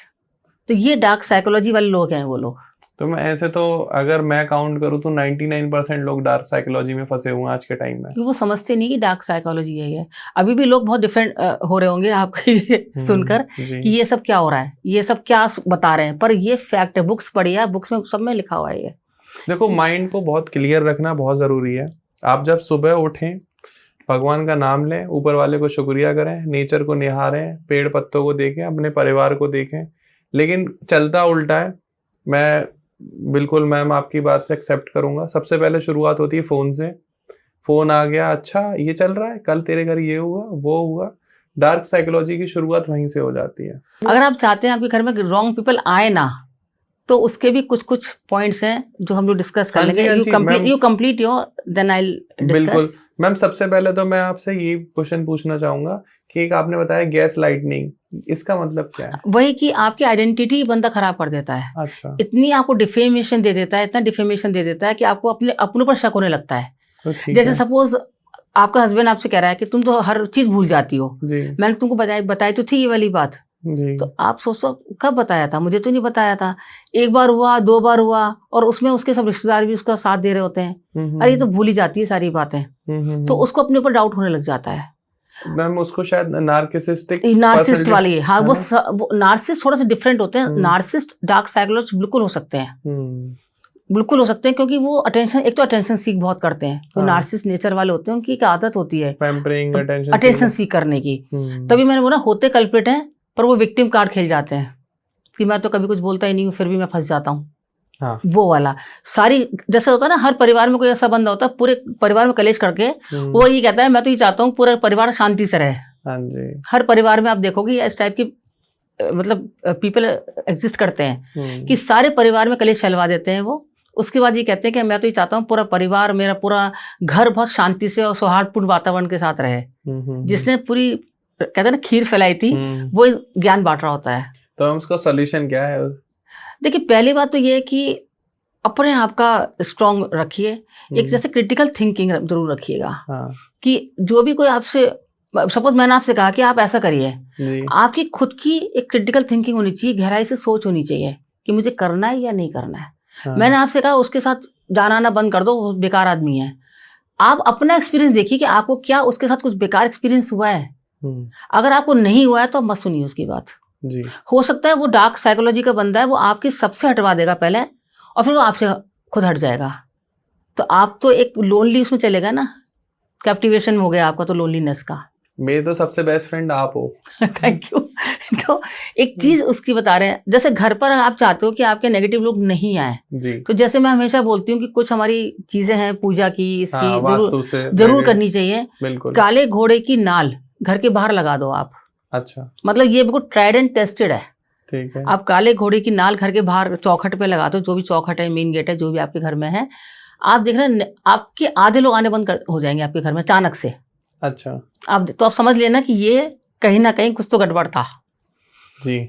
तो ये डार्क साइकोलॉजी वाले लोग हैं वो लोग। तो मैं ऐसे तो अगर मैं काउंट करूँ तो 99% लोग डार्क साइकोलॉजी में फंसे हुए हैं आज के टाइम में। क्योंकि वो समझते नहीं कि डार्क साइकोलॉजी यही है। अभी भी लोग बहुत डिफरेंट हो रहे होंगे आपको ये सुनकर जी। कि ये सब क्या हो रहा है, ये सब क्या बता रहे हैं, पर ये फैक्ट है। बुक्स पढ़िए, बुक्स में सब में लिखा हुआ है ये। देखो, माइंड को बहुत क्लियर रखना बहुत जरूरी है। आप जब सुबह उठें, भगवान का नाम लें, ऊपर वाले को शुक्रिया करें, नेचर को निहारें, पेड़ पत्तों को देखें, अपने परिवार को देखें। लेकिन चलता उल्टा है। मैं बिल्कुल मैम आपकी बात से एक्सेप्ट करूंगा। सबसे पहले शुरुआत होती है फोन से। फोन आ गया, अच्छा ये चल रहा है, कल तेरे घर ये हुआ वो हुआ। डार्क साइकोलॉजी की शुरुआत वहीं से हो जाती है। अगर आप चाहते हैं आपके घर में रॉन्ग पीपल आए ना, तो उसके भी कुछ कुछ पॉइंट्स हैं जो हम लोग डिस्कस कर हाँ जी, लेंगे। हाँ जी, you complete your, then I बिल्कुल डिस्कस। मैम। सबसे पहले तो मैं आपसे ये क्वेश्चन पूछना चाहूंगा कि एक आपने बताया गैस लाइटनिंग, इसका मतलब क्या है? वही कि आपकी आइडेंटिटी बंदा खराब कर देता है। अच्छा, इतनी आपको डिफेमेशन दे देता है, इतना डिफेमेशन दे देता है कि आपको अपने पर शक होने लगता है। तो ठीक जैसे है सपोज आपका हस्बैंड आपसे कह रहा है कि तुम तो हर चीज भूल जाती हो, जी। मैंने तुमको बताई तो थी ये वाली बात। जी। तो आप सोचो कब बताया था, मुझे तो नहीं बताया था। एक बार हुआ, दो बार हुआ, और उसमें उसके सब रिश्तेदार भी उसका साथ दे रहे होते हैं। अरे ये तो भूल ही जाती है सारी बातें। तो उसको अपने ऊपर डाउट होने लग जाता है। मैम उसको शायद नार्किसिस्टिक नार्सिस्ट वाली, हाँ, है वो नार्सिस्ट थोड़ा सा डिफरेंट होते हैं। नार्सिस्ट डार्क साइकोलॉजिस्ट बिल्कुल हो सकते हैं, बिल्कुल हो सकते हैं, क्योंकि वो अटेंशन, एक तो अटेंशन सीख बहुत करते हैं। जो नार्सिस्ट नेचर वाले होते हैं उनकी एक आदत होती है पैम्परिंग, अटेंशन सीख करने की। तभी मैंने बोला होते कल्प्रिट हैं, पर वो विक्टिम कार्ड खेल जाते हैं कि मैं तो कभी कुछ बोलता ही नहीं हूँ, फिर भी मैं फंस जाता हूँ। हाँ। वो वाला सारी, जैसे होता है ना, हर परिवार में कोई ऐसा बंदा होता है पूरे परिवार में कलेश करके वो ये कहता है मैं तो ये चाहता हूँ पूरा परिवार शांति से रहे। हाँ जी। हर परिवार में आप देखोगे इस टाइप की मतलब पीपल एग्जिस्ट करते हैं कि सारे परिवार में कलेश फैलवा देते हैं वो। उसके बाद ये कहते हैं कि मैं तो ये चाहता हूँ पूरा परिवार, मेरा पूरा घर बहुत शांति से और सौहार्दपूर्ण वातावरण के साथ रहे। जिसने पूरी कहते हैं ना खीर फैलाई थी, वो ज्ञान बांट रहा होता है। तो हम उसका सॉल्यूशन क्या है? देखिए, पहली बात तो ये है कि अपने आप का स्ट्रांग रखिए। एक जैसे क्रिटिकल थिंकिंग जरूर रखिएगा। हाँ। कि जो भी कोई आपसे, सपोज मैंने आपसे कहा कि आप ऐसा करिए, आपकी खुद की एक क्रिटिकल थिंकिंग होनी चाहिए, गहराई से सोच होनी चाहिए कि मुझे करना है या नहीं करना है। हाँ। मैंने आपसे कहा उसके साथ जाना आना बंद कर दो, वो बेकार आदमी है। आप अपना एक्सपीरियंस देखिए कि आपको क्या उसके साथ कुछ बेकार एक्सपीरियंस हुआ है। अगर आपको नहीं हुआ है तो मत सुनिए उसकी बात जी। हो सकता है वो डार्क साइकोलॉजी का बंदा है, वो आपकी सबसे हटवा देगा पहले, और फिर वो आपसे खुद हट जाएगा। तो आप तो एक लोनली उसमें चलेगा ना, कैप्टिवेशन हो गया आपका तो लोनलीनेस का। मेरे तो सबसे बेस्ट फ्रेंड आप हो। Thank you. तो एक चीज उसकी बता रहे हैं, जैसे घर पर आप चाहते हो कि आपके नेगेटिव लोग नहीं आए जी। तो जैसे मैं हमेशा बोलती हूँ कि कुछ हमारी चीजें हैं पूजा की, इसकी जरूर करनी चाहिए। बिल्कुल। काले घोड़े की नाल घर के बाहर लगा दो आप। अच्छा। मतलब ये बिल्कुल ट्राइड एंड टेस्टेड है। ठीक है। आप काले घोड़े की नाल घर के बाहर चौखट पे लगा दो, जो भी चौखट है, मेन गेट है, जो भी आपके घर में है। आप देख रहे हैं आपके आधे लोग आने बंद हो जाएंगे आपके घर में अचानक से। अच्छा। आप समझ लेना कि ये कहीं ना कहीं कुछ तो गड़बड़ था जी।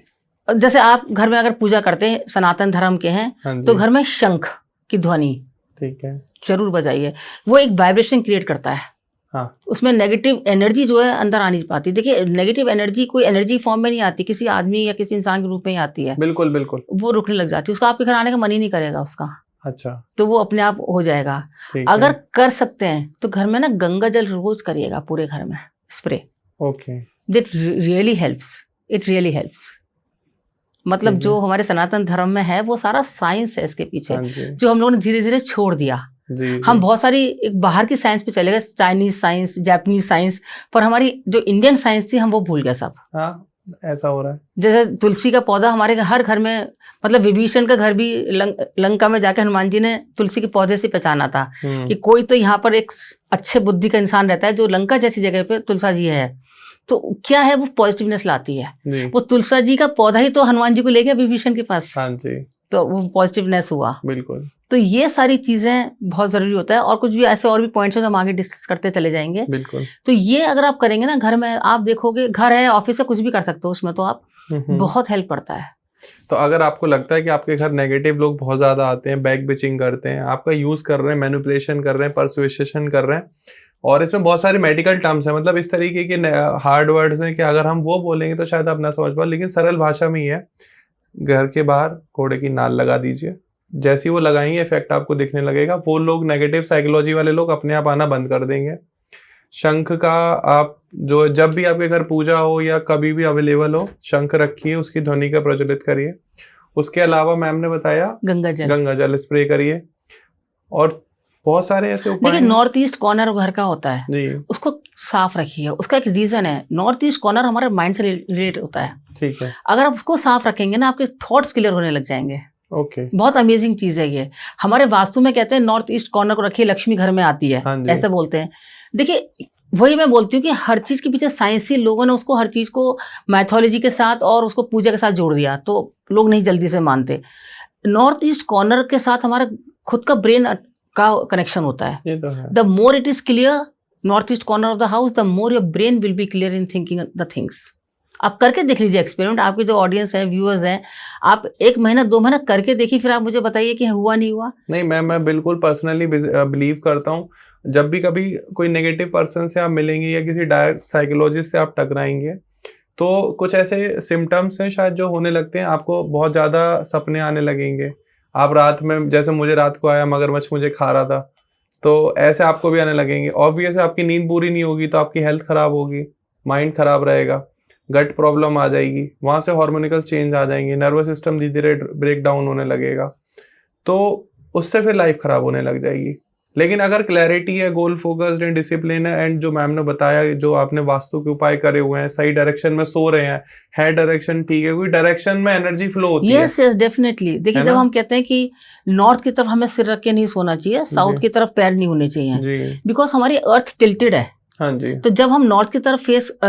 जैसे आप घर में अगर पूजा करते हैं, सनातन धर्म के हैं, तो घर में शंख की ध्वनि ठीक है जरूर बजाइए। वो एक वाइब्रेशन क्रिएट करता है। हाँ। उसमें नेगेटिव एनर्जी जो है अंदर आ नहीं पाती। देखिए, नेगेटिव एनर्जी कोई एनर्जी फॉर्म में नहीं आती, किसी आदमी या किसी इंसान के रूप में ही आती है। बिल्कुल बिल्कुल। वो रुकने लग जाती है, उसका आपके घर आने का मन ही नहीं करेगा उसका। अच्छा। तो वो अपने आप हो जाएगा। अगर कर सकते हैं तो घर में ना गंगा जल रोज करिएगा, पूरे घर में spray. Okay. That really helps, it really helps. मतलब जो हमारे सनातन धर्म में है वो सारा साइंस है इसके पीछे, जो हम लोगों ने धीरे धीरे छोड़ दिया। जी। हम बहुत सारी एक बाहर की साइंस पे चले गए, चाइनीज साइंस, जापानीज साइंस, पर हमारी जो इंडियन साइंस थी हम वो भूल गए सब। हाँ, ऐसा हो रहा है। जैसे तुलसी का पौधा हमारे हर घर में, मतलब विभीषण का घर भी लंका में जाकर हनुमान जी ने तुलसी के पौधे से पहचाना था कि कोई तो यहाँ पर एक अच्छे बुद्धि का इंसान रहता है, जो लंका जैसी जगह पे तुलसा जी है। तो क्या है, वो पॉजिटिवनेस लाती है। वो तुलसा जी का पौधा ही तो हनुमान जी को ले गया विभीषण के पास। हाँ जी। तो वो पॉजिटिवनेस हुआ। बिल्कुल। तो ये सारी चीजें बहुत जरूरी होता है, और कुछ भी ऐसे और भी पॉइंट्स हैं जो हम आगे डिस्कस करते चले जाएंगे। बिल्कुल। तो ये अगर आप करेंगे ना घर में, आप देखोगे घर है, ऑफिस है, कुछ भी कर सकते हो उसमें, तो आप बहुत हेल्प करता है। तो अगर आपको लगता है कि आपके घर नेगेटिव लोग बहुत ज्यादा आते हैं, बैक बिचिंग करते हैं, आपका यूज कर रहे हैं, मैनिपुलेशन कर रहे हैं, परसुएशन कर रहे हैं, और इसमें बहुत सारे मेडिकल टर्म्स हैं, मतलब इस तरीके के हार्ड वर्ड्स हैं कि अगर हम वो बोलेंगे तो शायद आप ना समझ पाओ, लेकिन सरल भाषा में ही है। घर के बाहर घोड़े की नाल लगा दीजिए, जैसे ही वो लगाएंगे इफेक्ट आपको दिखने लगेगा। वो लोग नेगेटिव साइकोलॉजी वाले लोग अपने आप आना बंद कर देंगे। शंख का आप जो जब भी आपके घर पूजा हो या कभी भी अवेलेबल हो, शंख रखिए, उसकी ध्वनि का प्रज्वलित करिए। उसके अलावा मैम ने बताया गंगा जल स्प्रे करिए, और बहुत सारे ऐसे उपाय देखिए हैं। नॉर्थ ईस्ट कॉर्नर घर का होता है, जी उसको साफ रखिए। उसका एक रीजन है, नॉर्थ ईस्ट कॉर्नर हमारे माइंड से रिलेट होता है। ठीक है, अगर आप उसको साफ रखेंगे ना, आपके थॉट्स क्लियर होने लग जाएंगे। ओके। बहुत अमेजिंग चीज है ये। हमारे वास्तु में कहते हैं नॉर्थ ईस्ट कॉर्नर को रखिए, लक्ष्मी घर में आती है, हाँ जी। ऐसे बोलते हैं। देखिए वही मैं बोलती हूँ कि हर चीज के पीछे साइंसी लोगों ने उसको हर चीज को मैथोलॉजी के साथ और उसको पूजा के साथ जोड़ दिया, तो लोग नहीं जल्दी से मानते। नॉर्थ ईस्ट कॉर्नर के साथ हमारा खुद का ब्रेन का कनेक्शन होता है। ये तो है। The more it is clear north east corner of the house, the more your brain will be clear in thinking the things. आप करके देख लीजिए एक्सपेरिमेंट, आपके जो ऑडियंस है, व्यूअर्स हैं, आप 1 महीना 2 महीना करके देखिए, फिर आप मुझे बताइए कि हुआ नहीं हुआ। नहीं मैं बिल्कुल पर्सनली बिलीव करता हूँ। जब भी कभी कोई नेगेटिव पर्सन से आप मिलेंगे या किसी डायरेक्ट साइकोलॉजिस्ट से आप टकराएंगे, तो कुछ ऐसे सिम्टम्स हैं शायद जो होने लगते हैं। आपको बहुत ज़्यादा सपने आने लगेंगे। आप रात में, जैसे मुझे रात को आया मगरमच्छ मुझे खा रहा था, तो ऐसे आपको भी आने लगेंगे। ऑब्वियस है, आपकी नींद पूरी नहीं होगी तो आपकी हेल्थ खराब होगी, माइंड खराब रहेगा, गट प्रॉब्लम आ जाएगी, वहाँ से हार्मोनिकल चेंज आ जाएंगे, नर्वस सिस्टम धीरे धीरे ब्रेक डाउन होने लगेगा, तो उससे फिर लाइफ खराब होने लग जाएगी। लेकिन अगर क्लैरिटी है, गोल फोकस्ड एंड डिसिप्लिन है, एंड जो मैम ने बताया, जो आपने वास्तु के उपाय करे हुए हैं, सही डायरेक्शन में सो रहे हैं डायरेक्शन ठीक है, कोई डायरेक्शन में एनर्जी फ्लो होती है। Yes yes definitely. देखिए है जब ना? हम कहते हैं कि नॉर्थ की तरफ हमें सिर रख के नहीं सोना चाहिए, साउथ जी। की तरफ पैर नहीं होने चाहिए, जी बिकॉज हमारी अर्थ टिल्टेड है। हाँ जी। तो जब हम नॉर्थ की तरफ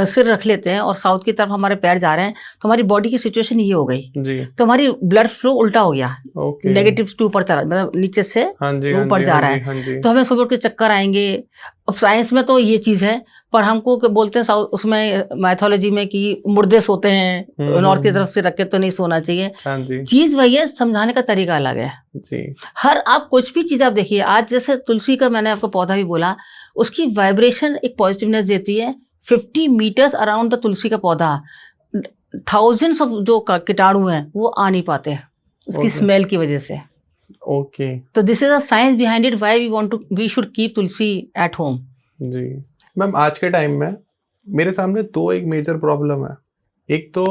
सिर रख लेते हैं और साउथ की तरफ हमारे पैर जा रहे हैं, तो हमारी बॉडी की सिचुएशन ये हो गई, जी तो हमारी ब्लड फ्लो उल्टा हो गया, ओके। नेगेटिव टू ऊपर चला, मतलब नीचे से हाँ जी हाँ ऊपर जी जा हाँ रहा जी है, हाँ जी। तो हमें सुबह उठ के चक्कर आएंगे। अब साइंस में तो ये चीज है, पर हमको बोलते हैं उसमें मैथोलॉजी में कि मुर्दे सोते हैं, नॉर्थ की तरफ से रख के तो नहीं सोना चाहिए। हाँ जी चीज वही है, समझाने का तरीका अलग है। जी हर आप कुछ भी चीज आप देखिए, आज जैसे तुलसी का मैंने आपको पौधा भी बोला, उसकी वाइब्रेशन एक पॉजिटिवनेस देती है। 50 मीटर्स अराउंड द तुलसी का पौधा, थाउजेंड्स ऑफ जो कीटाणु हैं वो आ नहीं पाते हैं उसकी Okay. स्मेल की वजह से। ओके तो this is a science behind it, why we should keep tulsi at home. जी। मैम आज के टाइम में मेरे सामने दो एक मेजर प्रॉब्लम है। एक तो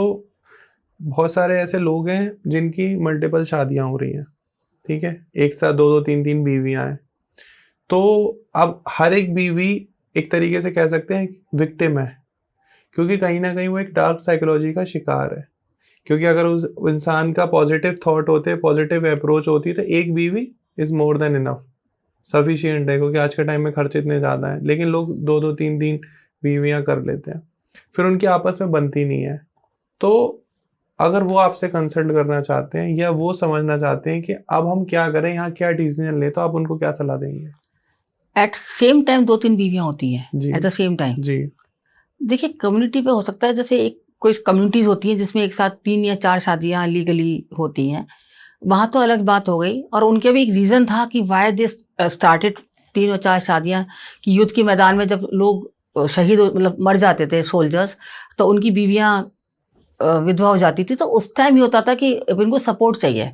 बहुत सारे ऐसे लोग हैं जिनकी मल्टीपल शादियां हो रही हैं, ठीक है, एक साथ दो दो तीन तीन बीवियां हैं। तो अब हर एक बीवी एक तरीके से कह सकते हैं विक्टिम है, क्योंकि कहीं ना कहीं वो एक डार्क साइकोलॉजी का शिकार है। क्योंकि अगर उस इंसान का पॉजिटिव थॉट होते, पॉजिटिव अप्रोच होती, तो एक बीवी is more than enough, sufficient है। क्योंकि आज के टाइम में खर्च इतने ज़्यादा हैं, लेकिन लोग दो दो तीन तीन बीवियां कर लेते हैं, फिर उनकी आपस में बनती नहीं है। तो अगर वो आपसे कंसल्ट करना चाहते हैं या वो समझना चाहते हैं कि अब हम क्या करें, यहाँ क्या डिसीजन लें, तो आप उनको क्या सलाह देंगे? एट सेम टाइम 2-3 बीवियां होती हैं जी एट द सेम टाइम। जी देखिए कम्युनिटी पे हो सकता है, जैसे एक कोई कम्युनिटीज होती हैं जिसमें एक साथ 3 या 4 शादियां लीगली होती हैं, वहाँ तो अलग बात हो गई। और उनके भी एक रीज़न था कि वाई दे स्टार्टेड 3 और 4 शादियाँ, कि युद्ध के मैदान में जब लोग शहीद मतलब मर जाते थे सोल्जर्स, तो उनकी बीवियाँ विधवा हो जाती थी। तो उस टाइम ये होता था कि इनको सपोर्ट चाहिए,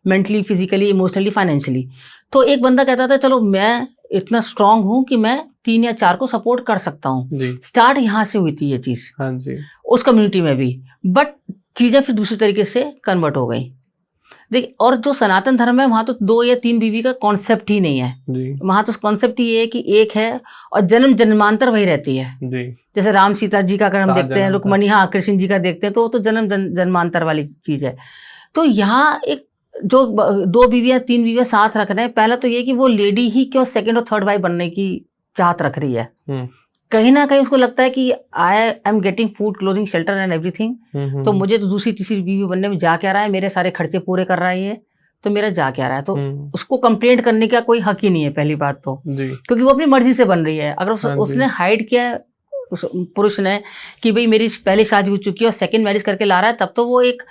मेंटली, फिजिकली, इमोशनली, फाइनेंशियली। तो एक बंदा कहता था चलो मैं इतना स्ट्रांग हूँ कि मैं 3 या 4 को सपोर्ट कर सकता हूँ। जी स्टार्ट यहाँ से हुई थी ये चीज़ हाँ जी उस कम्युनिटी में भी, बट चीज़ें फिर दूसरी तरीके से कन्वर्ट हो गई। देख, और जो सनातन धर्म है वहाँ तो 2 या 3 बीवी का कॉन्सेप्ट ही नहीं है। जी वहाँ तो कॉन्सेप्ट ही है कि एक है और जन्म जन्मांतर वही रहती है। जी जैसे राम सीता जी का अगर हम सात देखते हैं, जन्म रुक्मणी, हाँ, कृष्ण जी का देखते हैं, तो वो तो जन्मांतर वाली चीज़ है। तो यहाँ एक जो 2 बीवियाँ 3 बीवियाँ साथ रख रहे हैं, पहला तो ये कि वो लेडी ही क्यों सेकंड और थर्ड वाइफ बनने की चाहत रख रही है। कहीं ना कहीं उसको लगता है कि I am getting food, clothing, shelter and everything, तो मुझे तो दूसरी तीसरी बीवी बनने में जा क्या रहा है, मेरे सारे खर्चे पूरे कर रहा है ये, तो मेरा जा क्या रहा है। तो उसको कंप्लेंट करने का कोई हक ही नहीं है पहली बात तो, जी क्योंकि वो अपनी मर्जी से बन रही है। अगर हाँ जी। उसने हाइड किया है उस पुरुष ने कि भाई मेरी पहले शादी हो चुकी है और सेकंड मैरिज करके ला रहा है, तब तो वो एक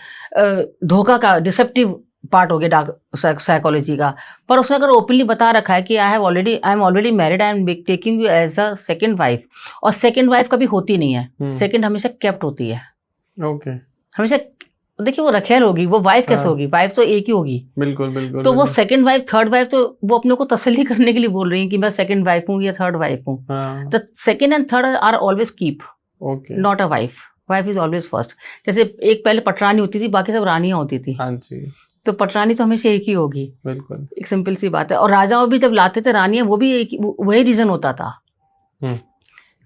धोखा का, डिसेप्टिव पार्ट हो गया डार्क साइकोलॉजी का। पर उसने अगर ओपनली बता रखा है कि I am already married, I am taking you as a second wife, और सेकंड वाइफ कभी होती नहीं है, सेकंड हमेशा केप्ट होती है। ओके। हमेशा देखिए वो रखेल होगी, वो वाइफ कैसे हाँ। होगी, वाइफ तो एक ही होगी। बिल्कुल बिल्कुल। तो वो सेकंड वाइफ, थर्ड वाइफ, तो वो अपने को तसल्ली करने के लिए बोल रही है कि मैं सेकंड वाइफ हूँ या थर्ड वाइफ हूँ। हाँ। तो second and third are always keep, okay. Not a wife. Wife is always first. जैसे एक पहले पटरानी होती थी, बाकी सब रानियां होती थी। हाँ जी। तो पटरानी तो हमेशा एक ही होगी। बिल्कुल। एक सिंपल सी बात है। और राजाओं भी जब लाते थे रानियां, वो भी वही रीजन होता था।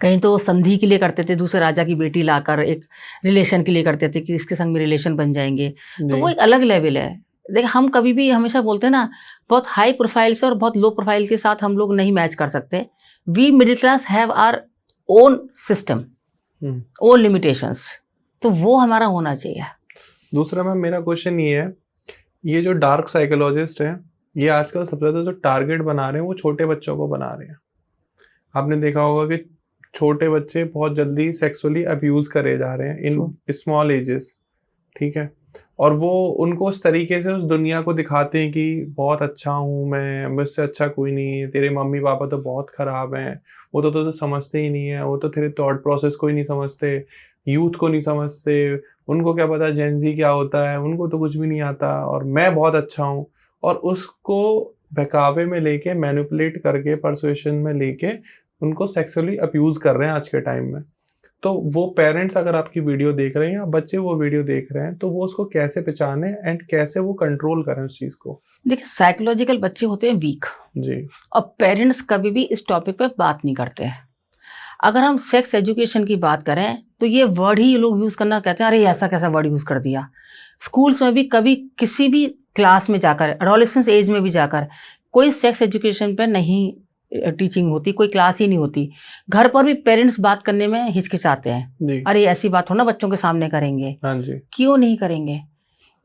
कहीं तो संधि के लिए करते थे, दूसरे राजा की बेटी लाकर एक रिलेशन के लिए करते थे कि इसके संग में रिलेशन बन जाएंगे। तो वो एक अलग लेवल है। देखिए हम कभी भी हमेशा बोलते हैं ना, बहुत हाई प्रोफाइल से और बहुत लो प्रोफाइल के साथ हम लोग नहीं मैच कर सकते। We middle class have our own system, own limitations, तो वो हमारा होना चाहिए। दूसरा मैम मेरा क्वेश्चन ये है, ये जो डार्क साइकोलॉजिस्ट हैं, ये आजकल सबसे ज़्यादा जो टारगेट बना रहे हैं वो छोटे बच्चों को बना रहे हैं। आपने देखा होगा कि छोटे बच्चे बहुत जल्दी सेक्सुअली अब्यूज़ करे जा रहे हैं इन स्मॉल एजेस, ठीक है। और वो उनको उस तरीके से उस दुनिया को दिखाते हैं कि बहुत अच्छा हूँ मैं, मुझसे अच्छा कोई नहीं है, तेरे मम्मी पापा तो बहुत ख़राब हैं, वो तो तुझे समझते ही नहीं है, वो तो तेरे थॉट प्रोसेस को ही नहीं समझते, यूथ को नहीं समझते, उनको क्या पता जेन ज़ी क्या होता है, उनको तो कुछ भी नहीं आता, और मैं बहुत अच्छा हूँ। और उसको बहकावे में लेके, मैनिपुलेट करके, परसुएशन में लेके उनको सेक्सुअली अब्यूज़ कर रहे हैं आज के टाइम में। तो वो पेरेंट्स अगर आपकी वीडियो देख रहे हैं या बच्चे वो वीडियो देख रहे हैं, तो वो उसको कैसे पहचाने एंड कैसे वो कंट्रोल करें उस चीज़ को? देखिए साइकोलॉजिकल बच्चे होते हैं वीक जी। और पेरेंट्स कभी भी इस टॉपिक पे बात नहीं करते हैं। अगर हम सेक्स एजुकेशन की बात करें तो ये वर्ड ही लोग यूज़ करना कहते हैं, अरे ऐसा कैसा वर्ड यूज़ कर दिया। स्कूल्स में भी कभी किसी भी क्लास में जाकर, एडोलेसेंस एज में भी जाकर कोई सेक्स एजुकेशन पे नहीं टीचिंग होती, कोई क्लास ही नहीं होती। घर पर भी पेरेंट्स बात करने में हिचकिचाते हैं, अरे ऐसी बात हो ना बच्चों के सामने करेंगे। हाँ जी। क्यों नहीं करेंगे?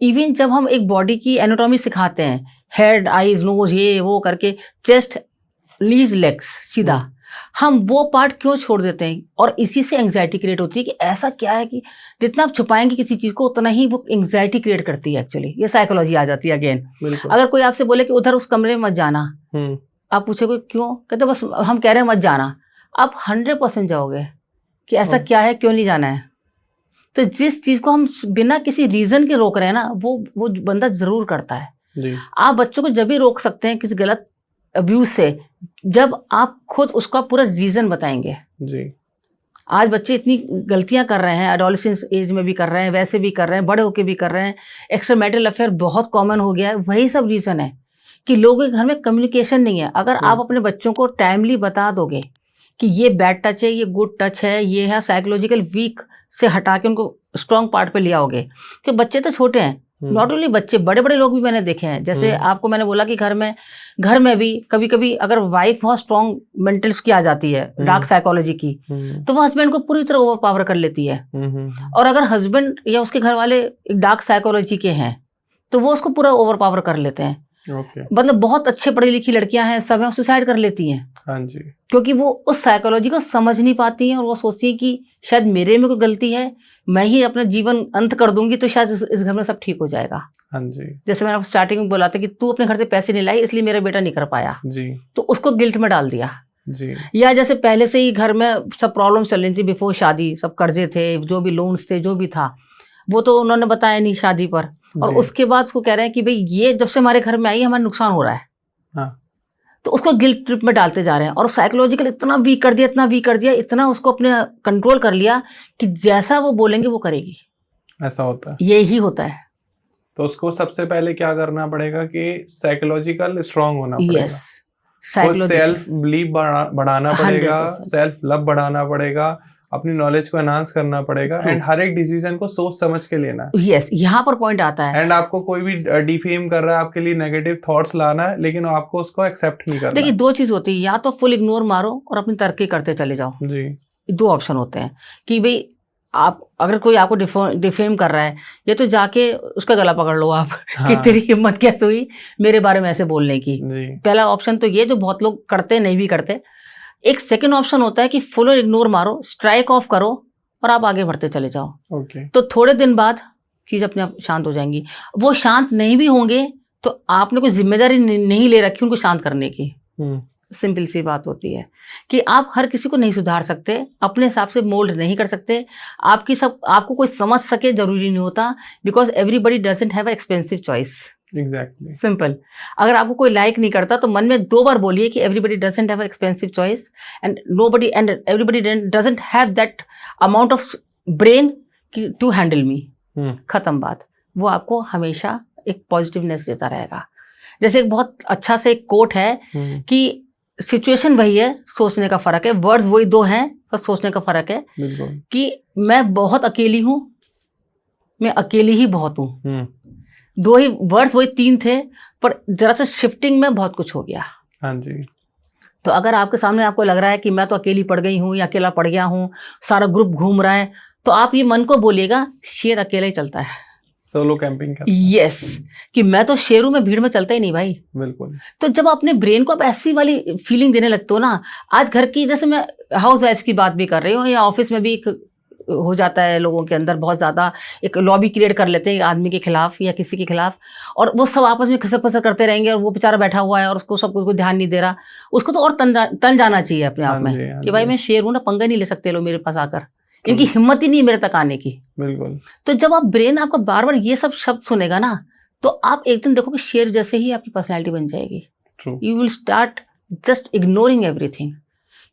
इवन जब हम एक बॉडी की एनाटॉमी सिखाते हैं, हेड, आईज, नोज, ये वो करके, चेस्ट, लीज, लेग्स, सीधा, हम वो पार्ट क्यों छोड़ देते हैं? और इसी से एंग्जाइटी क्रिएट होती है कि ऐसा क्या है कि जितना आप छुपाएंगे किसी चीज़ को उतना ही वो एंग्जाइटी क्रिएट करती है। एक्चुअली ये साइकोलॉजी आ जाती है अगेन। अगर कोई आपसे बोले कि उधर उस कमरे में मत जाना, आप पूछोगे क्यों, कहते बस हम कह रहे हैं मत जाना, आप 100% जाओगे कि ऐसा क्या है, क्यों नहीं जाना है। तो जिस चीज़ को हम बिना किसी रीज़न के रोक रहे हैं ना, वो बंदा ज़रूर करता है जी। आप बच्चों को जब भी रोक सकते हैं किसी गलत अब्यूज से, जब आप खुद उसका पूरा रीज़न बताएंगे जी। आज बच्चे इतनी गलतियां कर रहे हैं, एडोलेसेंस एज में भी कर रहे हैं, वैसे भी कर रहे हैं, बड़े होके भी कर रहे हैं, एक्स्ट्रा मैरिटल अफेयर बहुत कॉमन हो गया है। वही सब रीज़न है कि लोगों के घर में कम्युनिकेशन नहीं है। अगर आप अपने बच्चों को टाइमली बता दोगे कि ये बैड टच है, ये गुड टच है, ये है, साइकोलॉजिकल वीक से हटा के उनको स्ट्रॉन्ग पार्ट पे ले आओगे, कि बच्चे तो छोटे हैं, नॉट ओनली बच्चे, बड़े बड़े लोग भी मैंने देखे हैं। जैसे आपको मैंने बोला कि घर में भी कभी कभी अगर वाइफ बहुत स्ट्रॉन्ग मेंटल्स की आ जाती है, डार्क साइकोलॉजी की, तो वो हस्बैंड को पूरी तरह ओवर पावर कर लेती है। और अगर हस्बैंड या उसके घर वाले डार्क साइकोलॉजी के हैं तो वो उसको पूरा ओवर पावर कर लेते हैं। मतलब बहुत अच्छे पढ़ी लिखी लड़कियां हैं, सब हैं, सुसाइड कर लेती हैं। हाँ जी। क्योंकि वो उस साइकोलॉजी को समझ नहीं पाती हैं और वो सोचती है कि शायद मेरे में कोई गलती है, मैं ही अपना जीवन अंत कर दूंगी तो शायद इस घर में सब ठीक हो जाएगा। हाँ जी। जैसे मैंने स्टार्टिंग में बोला था कि तू अपने घर से पैसे नहीं लाई इसलिए मेरा बेटा नहीं कर पाया जी, तो उसको गिल्ट में डाल दिया जी। या जैसे पहले से ही घर में सब प्रॉब्लम चल रही थी, बिफोर शादी सब कर्जे थे, जो भी लोन्स थे, जो भी था वो तो उन्होंने बताया नहीं शादी पर, और उसके बाद उसको कह रहे हैं कि भाई ये जब से हमारे घर में आई हमारा नुकसान हो रहा है। हाँ। तो उसको गिल्ट ट्रिप में डालते जा रहे हैं और साइकोलॉजिकल इतना वीक कर दिया, इतना वीक कर दिया, इतना उसको अपने कंट्रोल कर लिया कि जैसा वो बोलेंगे वो करेगी। ऐसा होता है, यही होता है। तो उसको सबसे पहले क्या करना पड़ेगा कि साइकोलॉजिकल स्ट्रांग होना पड़ेगा। यस, सेल्फ बिलीव बढ़ाना पड़ेगा, सेल्फ लव बढ़ाना पड़ेगा, अपनी नॉलेज को एनहांस करना पड़ेगा एंड हर एक डिसीजन को सोच समझ के लेना है। यस, यहाँ पर पॉइंट आता है। एंड आपको कोई भी डिफेम कर रहा है, आपके लिए नेगेटिव थॉट्स लाना है, लेकिन आपको उसको एक्सेप्ट नहीं करना। देखिए दो चीज होती है, या तो फुल इग्नोर मारो और अपनी तरक्की करते चले जाओ जी। दो ऑप्शन होते हैं कि भाई आप अगर कोई आपको डिफेम कर रहा है, या तो जाके उसका गला पकड़ लो आप। हाँ। कि तेरी हिम्मत कैसे हुई मेरे बारे में ऐसे बोलने की। पहला ऑप्शन तो ये जो बहुत लोग करते नहीं भी करते। एक सेकंड ऑप्शन होता है कि फुल इग्नोर मारो, स्ट्राइक ऑफ करो और आप आगे बढ़ते चले जाओ। तो थोड़े दिन बाद चीज़ अपने आप शांत हो जाएंगी। वो शांत नहीं भी होंगे तो आपने कोई जिम्मेदारी नहीं ले रखी उनको शांत करने की। सिंपल सी बात होती है कि आप हर किसी को नहीं सुधार सकते, अपने हिसाब से मोल्ड नहीं कर सकते। आपको कोई समझ सके जरूरी नहीं होता, because everybody doesn't have expensive choice. Exactly. Simple. अगर आपको कोई लाइक नहीं करता तो मन में 2 बार बोलिए कि everybody doesn't have expensive choice and everybody doesn't have that amount of brain to handle me. खत्म बात। वो आपको हमेशा एक पॉजिटिवनेस देता रहेगा। जैसे एक बहुत अच्छा से एक कोट है कि सिचुएशन वही है, सोचने का फर्क है। वर्ड्स वही 2 हैं, बस सोचने का फर्क है। कि मैं बहुत अकेली हूं, मैं अकेली ही बहुत हूं। 2 ही वर्ड्स, वही 3 थे, पर जरा सा शिफ्टिंग में बहुत कुछ हो गया। हाँ जी। तो अगर आपके सामने आपको लग रहा है कि मैं तो अकेली पड़ गई हूं या अकेला पड़ गया हूं, सारा ग्रुप घूम रहा है, तो आप ये मन को बोलिएगा शेर अकेला ही चलता है, सोलो कैंपिंग का। यस, कि मैं तो शेरों में भीड़ में चलता ही नहीं भाई। बिल्कुल। तो जब अपने ब्रेन को आप ऐसी वाली फीलिंग देने लगते हो ना, आज घर की, जैसे मैं हाउस वाइफ्स की बात भी कर रही हूँ, या ऑफिस में भी एक हो जाता है लोगों के अंदर बहुत ज़्यादा एक लॉबी क्रिएट कर लेते हैं आदमी के खिलाफ या किसी के खिलाफ, और वो सब आपस में खसर पसर करते रहेंगे, और वो बेचारा बैठा हुआ है और उसको सब कुछ ध्यान नहीं दे रहा। उसको तो और तन जाना चाहिए अपने आप में कि भाई मैं शेर हूँ ना, पंगा नहीं ले सकते लोग मेरे पास आकर, इनकी हिम्मत ही नहीं मेरे तक आने की। बिल्कुल। तो जब आप ब्रेन आपका बार बार ये सब शब्द सुनेगा ना, तो आप एक दिन देखो कि शेर जैसे ही आपकी पर्सनैलिटी बन जाएगी। You will start just ignoring everything.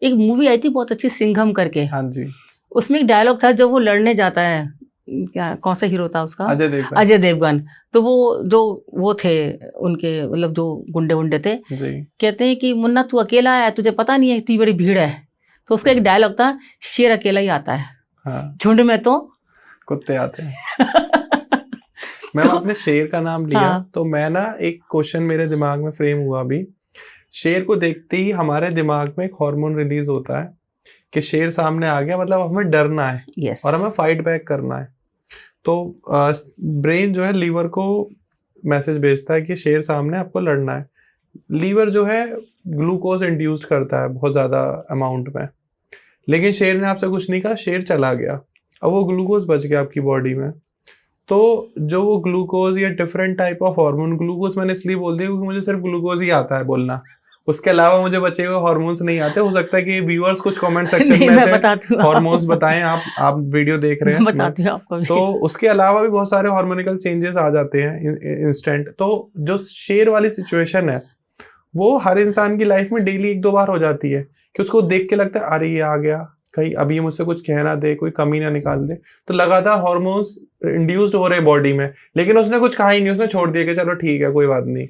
एक मूवी आई थी बहुत अच्छी, सिंघम करके। हाँ जी। उसमें एक डायलॉग था जब वो लड़ने जाता है, क्या कौन सा हीरो था उसका? अजय देवगन। तो वो थे उनके, मतलब जो गुंडे वुंडे थे जी। कहते हैं कि मुन्ना तू अकेला है, तुझे पता नहीं है इतनी बड़ी भीड़ है। तो उसका एक डायलॉग था, शेर अकेला ही आता है, झुंड में तो कुत्ते आते हैं। मैम आपने शेर का नाम लिया, तो मैं ना एक क्वेश्चन मेरे दिमाग में फ्रेम हुआ अभी। शेर को देखते ही हमारे दिमाग में एक हार्मोन रिलीज होता है कि शेर सामने आ गया, मतलब हमें डरना है। yes. और हमें फाइट बैक करना है। तो ब्रेन जो है लीवर को मैसेज भेजता है कि शेर सामने, आपको लड़ना है। लीवर जो है ग्लूकोज इंड्यूस्ड करता है बहुत ज्यादा अमाउंट में, लेकिन शेर ने आपसे कुछ नहीं कहा, शेर चला गया। अब वो ग्लूकोज बच गया आपकी बॉडी में। तो जो वो ग्लूकोज या different type of hormone, glucose मैंने इसलिए बोल दिया क्योंकि मुझे सिर्फ ग्लूकोज ही आता है बोलना, उसके अलावा मुझे बचे हुए हार्मोन्स नहीं आते। हो सकता है कि व्यूअर्स कुछ कमेंट सेक्शन में ऐसे हार्मोन्स बताएं, आप वीडियो देख रहे हैं, बताती हूं आपको भी। तो उसके अलावा भी बहुत सारे हार्मोनिकल चेंजेस आ जाते हैं इंस्टेंट। तो जो शेर वाली सिचुएशन है वो हर इंसान की लाइफ में डेली 1-2 बार हो जाती है कि उसको देख के लगता है अरे ये आ गया, कहीं अभी ये मुझसे कुछ कहना दे, कोई कमी ना निकाल दे। तो लगातार हार्मोन्स इंड्यूस्ड हो रहे बॉडी में, लेकिन उसने कुछ कहा ही नहीं, उसने छोड़ दिया कि चलो ठीक है कोई बात नहीं।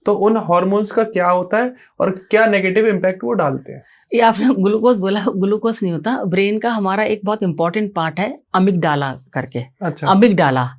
तो उन हार्मोन्स का क्या होता है और क्या नेगेटिव इम्पैक्ट वो डालते हैं? ये आपने ग्लूकोज बोला, ग्लूकोज नहीं होता। ब्रेन का हमारा एक बहुत इंपॉर्टेंट पार्ट है अमिगडाला करके। अच्छा। अमिगडाला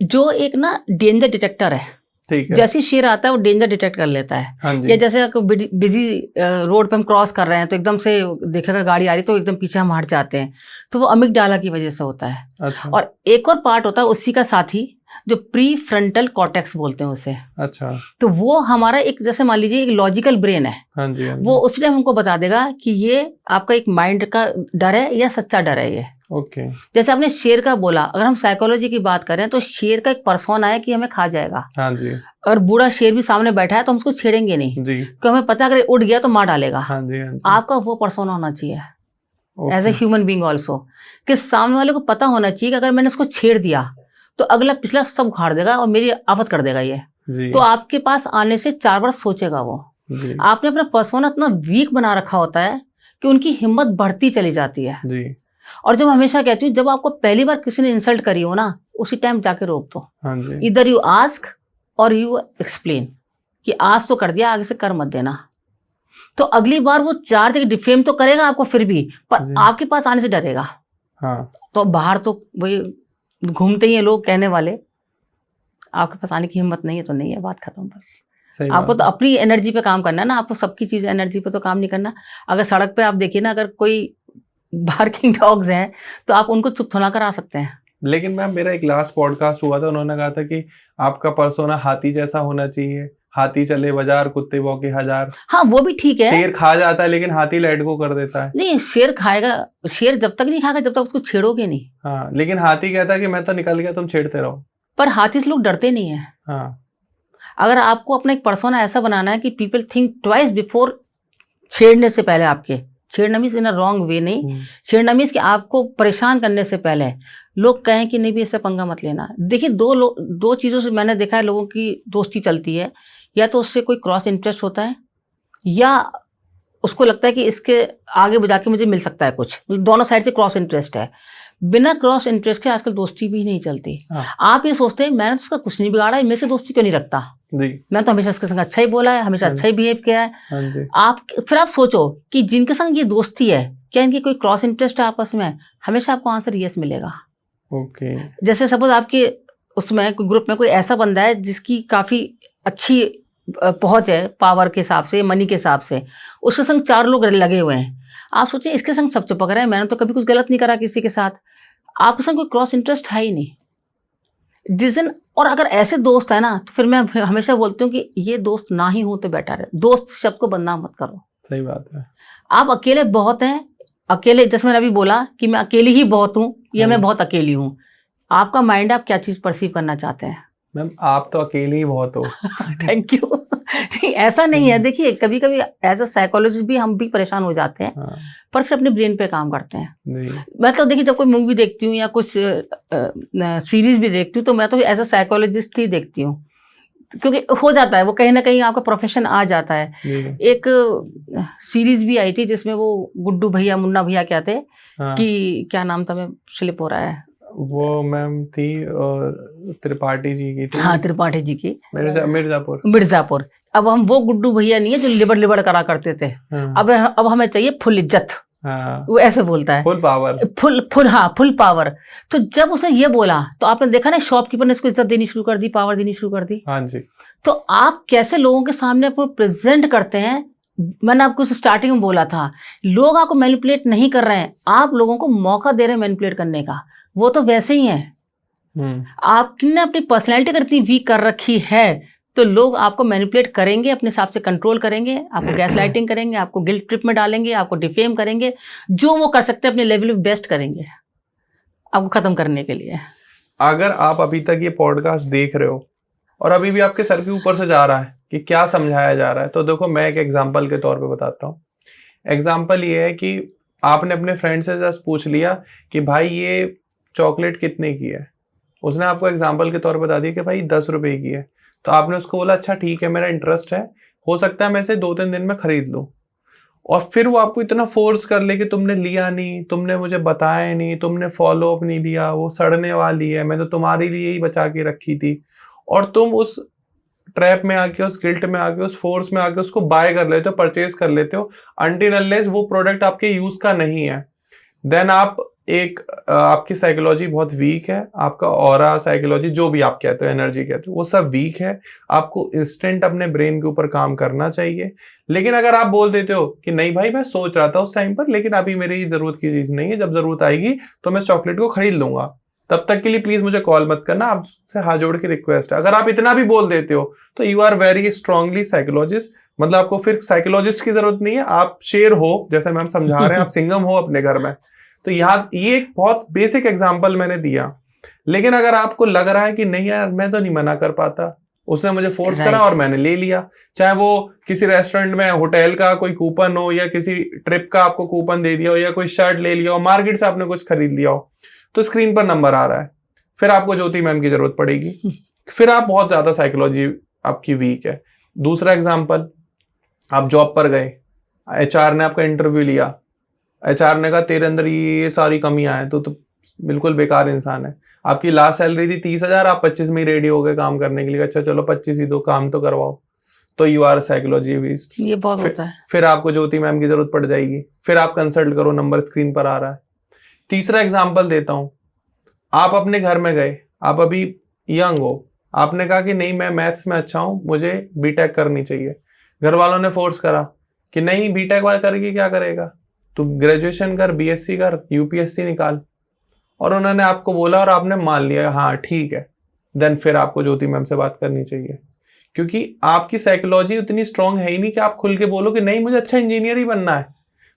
जो एक ना डेंजर डिटेक्टर है। ठीक है। जैसे शेर आता है वो डेंजर डिटेक्ट कर लेता है। हाँ जी। या जैसे बिजी रोड पे हम क्रॉस कर रहे हैं तो एकदम से देखेगा गाड़ी आ रही तो एकदम पीछे हम हट जाते हैं, तो वो अमिगडाला की वजह से होता है। अच्छा। और एक और पार्ट होता है उसी का साथी, जो प्री फ्रंटल कॉर्टेक्स बोलते हैं उसे। अच्छा। तो वो हमारा एक, जैसे मान लीजिए एक लॉजिकल ब्रेन है। हाँ जी, हाँ जी। वो उस टाइम हमको बता देगा कि ये आपका एक माइंड का डर है या सच्चा डर है ये। ओके। जैसे आपने शेर का बोला, अगर हम साइकोलॉजी की बात करें तो शेर का एक पर्सोना है कि हमें खा जाएगा। हाँ जी। और बूढ़ा शेर भी सामने बैठा है तो हम उसको छेड़ेंगे नहीं जी, क्योंकि हमें पता है अगर उड़ गया तो मार डालेगा। हाँ जी, हाँ जी। आपका वो पर्सोना होना चाहिए as a human being also, कि सामने वाले को पता होना चाहिए कि अगर मैंने उसको छेड़ दिया तो अगला पिछला सब उखाड़ देगा और मेरी आफत कर देगा ये। तो आपके पास आने से 4 बार सोचेगा वो। आपने अपना पर्सोना इतना वीक बना रखा होता है कि उनकी हिम्मत बढ़ती चली जाती है जी। और जब हमेशा कहती हूँ, जब आपको पहली बार किसी ने इंसल्ट करी हो ना, उसी टाइम जाके रोक दो। इधर यू आस्क और यू एक्सप्लेन कि आज तो कर दिया, आगे से कर मत देना। तो अगली बार वो 4 जगह डिफेम तो करेगा आपको फिर भी, पर आपके पास आने से डरेगा। हाँ। तो बाहर तो वही घूमते ही हैं लोग कहने वाले, आपके पास आने की हिम्मत नहीं है तो नहीं है, बात खत्म बस। आपको तो अपनी एनर्जी पे काम करना है ना, आपको सबकी चीज एनर्जी पे तो काम नहीं करना। अगर सड़क पे आप देखिए ना, अगर कोई बार्किंग डॉग्स हैं तो आप उनको चुप थोड़ा करा सकते हैं। लेकिन मैम मेरा एक लास्ट पॉडकास्ट हुआ था, उन्होंने कहा था कि आपका पर्सोना हाथी जैसा होना चाहिए, हाथी चले बाजार कुत्ते भौंके हजार। हाँ वो भी ठीक है। शेर खा जाता है लेकिन हाथी लेट गो कर देता है। नहीं, शेर खाएगा, शेर जब तक नहीं खाएगा जब तक उसको छेड़ोगे नहीं। हाँ, लेकिन हाथी कहता है कि मैं तो निकल गया, तुम छेड़ते रहो। पर हाथी से लोग डरते नहीं है। हाँ, अगर आपको अपना एक पर्सोना ऐसा बनाना है कि पीपल थिंक ट्वाइस बिफोर छेड़ने से पहले, आपके छेड़ना means in a wrong way नहीं, छेड़ना मीन्स कि आपको परेशान करने से पहले लोग कहें कि नहीं भी इससे पंगा मत लेना। देखिए दो चीज़ों से मैंने देखा है लोगों की दोस्ती चलती है, या तो उससे कोई क्रॉस इंटरेस्ट होता है या उसको लगता है कि इसके आगे जाके मुझे मिल सकता है कुछ, दोनों साइड से क्रॉस इंटरेस्ट है। बिना क्रॉस इंटरेस्ट के आजकल दोस्ती भी नहीं चलती। हाँ। आप ये सोचते हैं मैंने तो उसका कुछ नहीं बिगाड़ा है, मेरे से दोस्ती क्यों नहीं रखता, जी, मैं तो हमेशा इसके संग अच्छा ही बोला है, हमेशा अच्छा ही बिहेव किया है। हाँ जी। फिर आप सोचो कि जिनके संग ये दोस्ती है क्या इनकी कोई क्रॉस इंटरेस्ट है आपस में, हमेशा आपको आंसर यस मिलेगा। ओके। जैसे सपोज आपके उसमें कोई ग्रुप में कोई ऐसा बंदा है जिसकी काफ़ी अच्छी पहुंच है पावर के हिसाब से, मनी के हिसाब से, उसके संग 4 लोग लगे हुए हैं। आप सोचिए इसके संग सब चिपक रहे हैं, मैंने तो कभी कुछ गलत नहीं करा किसी के साथ, आपके संग कोई क्रॉस इंटरेस्ट है ही नहीं जिस दिन। और अगर ऐसे दोस्त है ना तो फिर मैं हमेशा बोलती हूँ कि ये दोस्त ना ही हो तो बेटर है। दोस्त शब्द को बदनाम मत करो। सही बात है। आप अकेले बहुत हैं, अकेले जैसे मैंने अभी बोला कि मैं अकेली ही बहुत हूँ या मैं बहुत अकेली हूँ। आपका माइंड आप क्या चीज़ परसीव करना चाहते हैं। मैम आप तो अकेली ही बहुत हो। Thank you. ऐसा नहीं है, देखिए कभी कभी एज अ साइकोलॉजिस्ट भी हम भी परेशान हो जाते हैं। हाँ, पर फिर अपने ब्रेन पे काम करते हैं। जी। मैं तो देखिए जब कोई मूवी देखती हूँ या कुछ सीरीज भी देखती हूँ तो मैं तो एज अ साइकोलॉजिस्ट ही देखती हूँ, क्योंकि हो जाता है वो कहीं ना कहीं आपका प्रोफेशन आ जाता है। जी। एक सीरीज भी आई थी जिसमें वो गुड्डू भैया मुन्ना भैया क्या थे, हाँ, कि क्या नाम था, मैं स्लिप हो रहा है, वो मैम थी त्रिपाठी जी की थी। हाँ त्रिपाठी जी की, मिर्जापुर। मिर्जापुर। अब हम वो गुड्डू भैया नहीं है जो लिबड़ लिबड़ करा करते थे। हाँ, अब हमें चाहिए फुल इज्जत, हाँ, वो ऐसे बोलता है, फुल पावर। Full power. तो जब उसने ये बोला तो आपने देखा ना शॉपकीपर ने इसको इज्जत देनी शुरू कर दी, पावर देनी शुरू कर दी। हाँ जी। तो आप कैसे लोगों के सामने आपको प्रेजेंट करते हैं, मैंने आपको स्टार्टिंग में बोला था, लोग आपको मैनिपुलेट नहीं कर रहे हैं, आप लोगों को मौका दे रहे हैं मैनिपुलेट करने का। वो तो वैसे ही है, आपने अपनी पर्सनैलिटी अगर इतनी वीक कर रखी है तो लोग आपको मैनिपुलेट करेंगे, अपने हिसाब से कंट्रोल करेंगे, आपको गैस लाइटिंग करेंगे, आपको गिल्ट ट्रिप में डालेंगे, आपको डिफेम करेंगे, जो वो कर सकते हैं अपने लेवल में बेस्ट करेंगे आपको खत्म करने के लिए। अगर आप अभी तक ये पॉडकास्ट देख रहे हो और अभी भी आपके सर के ऊपर से जा रहा है कि क्या समझाया जा रहा है, तो देखो मैं एक एग्जाम्पल के तौर पे बताता हूँ। एग्जाम्पल ये है कि आपने अपने फ्रेंड से जस्ट पूछ लिया कि भाई ये चॉकलेट कितने की है, उसने आपको एग्जाम्पल के तौर पे बता दिया कि भाई 10 रुपए की है। तो आपने उसको बोला अच्छा ठीक है, मेरा इंटरेस्ट है, हो सकता है मैं इसे 2-3 दिन में खरीद लूँ। और फिर वो आपको इतना फोर्स कर ले कि तुमने लिया नहीं, तुमने मुझे बताया नहीं, तुमने फॉलो अप नहीं लिया, वो सड़ने वाली है, मैं तो तुम्हारे लिए ही बचा के रखी थी। और तुम उस ट्रैप में आके, उस गिल्ट में आके, उस फोर्स में आके उसको बाय कर लेते हो, परचेज कर लेते हो, अनटिल अनलेस वो प्रोडक्ट आपके यूज का नहीं है। देन आप आपकी साइकोलॉजी बहुत वीक है, आपका ऑरा साइकोलॉजी जो भी आप कहते हो, एनर्जी कहते हो, वो सब वीक है। आपको इंस्टेंट अपने ब्रेन के ऊपर काम करना चाहिए। लेकिन अगर आप बोल देते हो कि नहीं भाई मैं सोच रहा था उस टाइम पर, लेकिन अभी मेरी जरूरत की चीज नहीं है, जब जरूरत आएगी तो मैं चॉकलेट को खरीद लूंगा, तब तक के लिए प्लीज मुझे कॉल मत करना, आपसे हाथ जोड़ के रिक्वेस्ट है। अगर आप इतना भी बोल देते हो तो you are very strongly psychologist, मतलब आपको फिर साइकोलॉजिस्ट की जरूरत नहीं है, आप शेर हो, जैसे मैम समझा रहे हैं, आप सिंघम हो अपने घर में। तो यहाँ ये एक बहुत बेसिक एग्जांपल मैंने दिया। लेकिन अगर आपको लग रहा है कि नहीं यार मैं तो नहीं मना कर पाता, उसने मुझे फोर्स करा और मैंने ले लिया, चाहे वो किसी रेस्टोरेंट में होटल का कोई कूपन हो या किसी ट्रिप का आपको कूपन दे दिया हो या कोई शर्ट ले लिया हो, मार्केट से आपने कुछ खरीद लिया हो, तो स्क्रीन पर नंबर आ रहा है, फिर आपको ज्योति मैम की जरूरत पड़ेगी, फिर आप बहुत ज्यादा साइकोलॉजी आपकी वीक है। दूसरा एग्जाम्पल, आप जॉब पर गए, HR ने आपका इंटरव्यू लिया, HR ने कहा तेरे अंदर ये सारी कमियां हैं, तो बिल्कुल बेकार इंसान है। आपकी लास्ट सैलरी थी 30,000, आप 25 में ही रेडी हो गए काम करने के लिए, अच्छा चलो 25 ही दो, काम तो करवाओ, तो यू आर साइकोलॉजी वीस्ट। ये बहुत होता है। फिर आपको ज्योति मैम की जरूरत पड़ जाएगी, फिर आप कंसल्ट करो, नंबर स्क्रीन पर आ रहा है। तीसरा एग्जाम्पल देता हूं, आप अपने घर में गए, आप अभी यंग हो, आपने कहा कि नहीं मैं मैथ्स में अच्छा हूं, मुझे बीटेक करनी चाहिए। घर वालों ने फोर्स करा कि नहीं बीटेक वाला करके क्या करेगा, तू ग्रेजुएशन कर, BSc कर, UPSC निकाल, और उन्होंने आपको बोला और आपने मान लिया हाँ ठीक है। देन फिर आपको ज्योति मैम से बात करनी चाहिए, क्योंकि आपकी साइकोलॉजी उतनी स्ट्रांग है ही नहीं कि आप खुल के बोलो कि नहीं मुझे अच्छा इंजीनियर ही बनना है।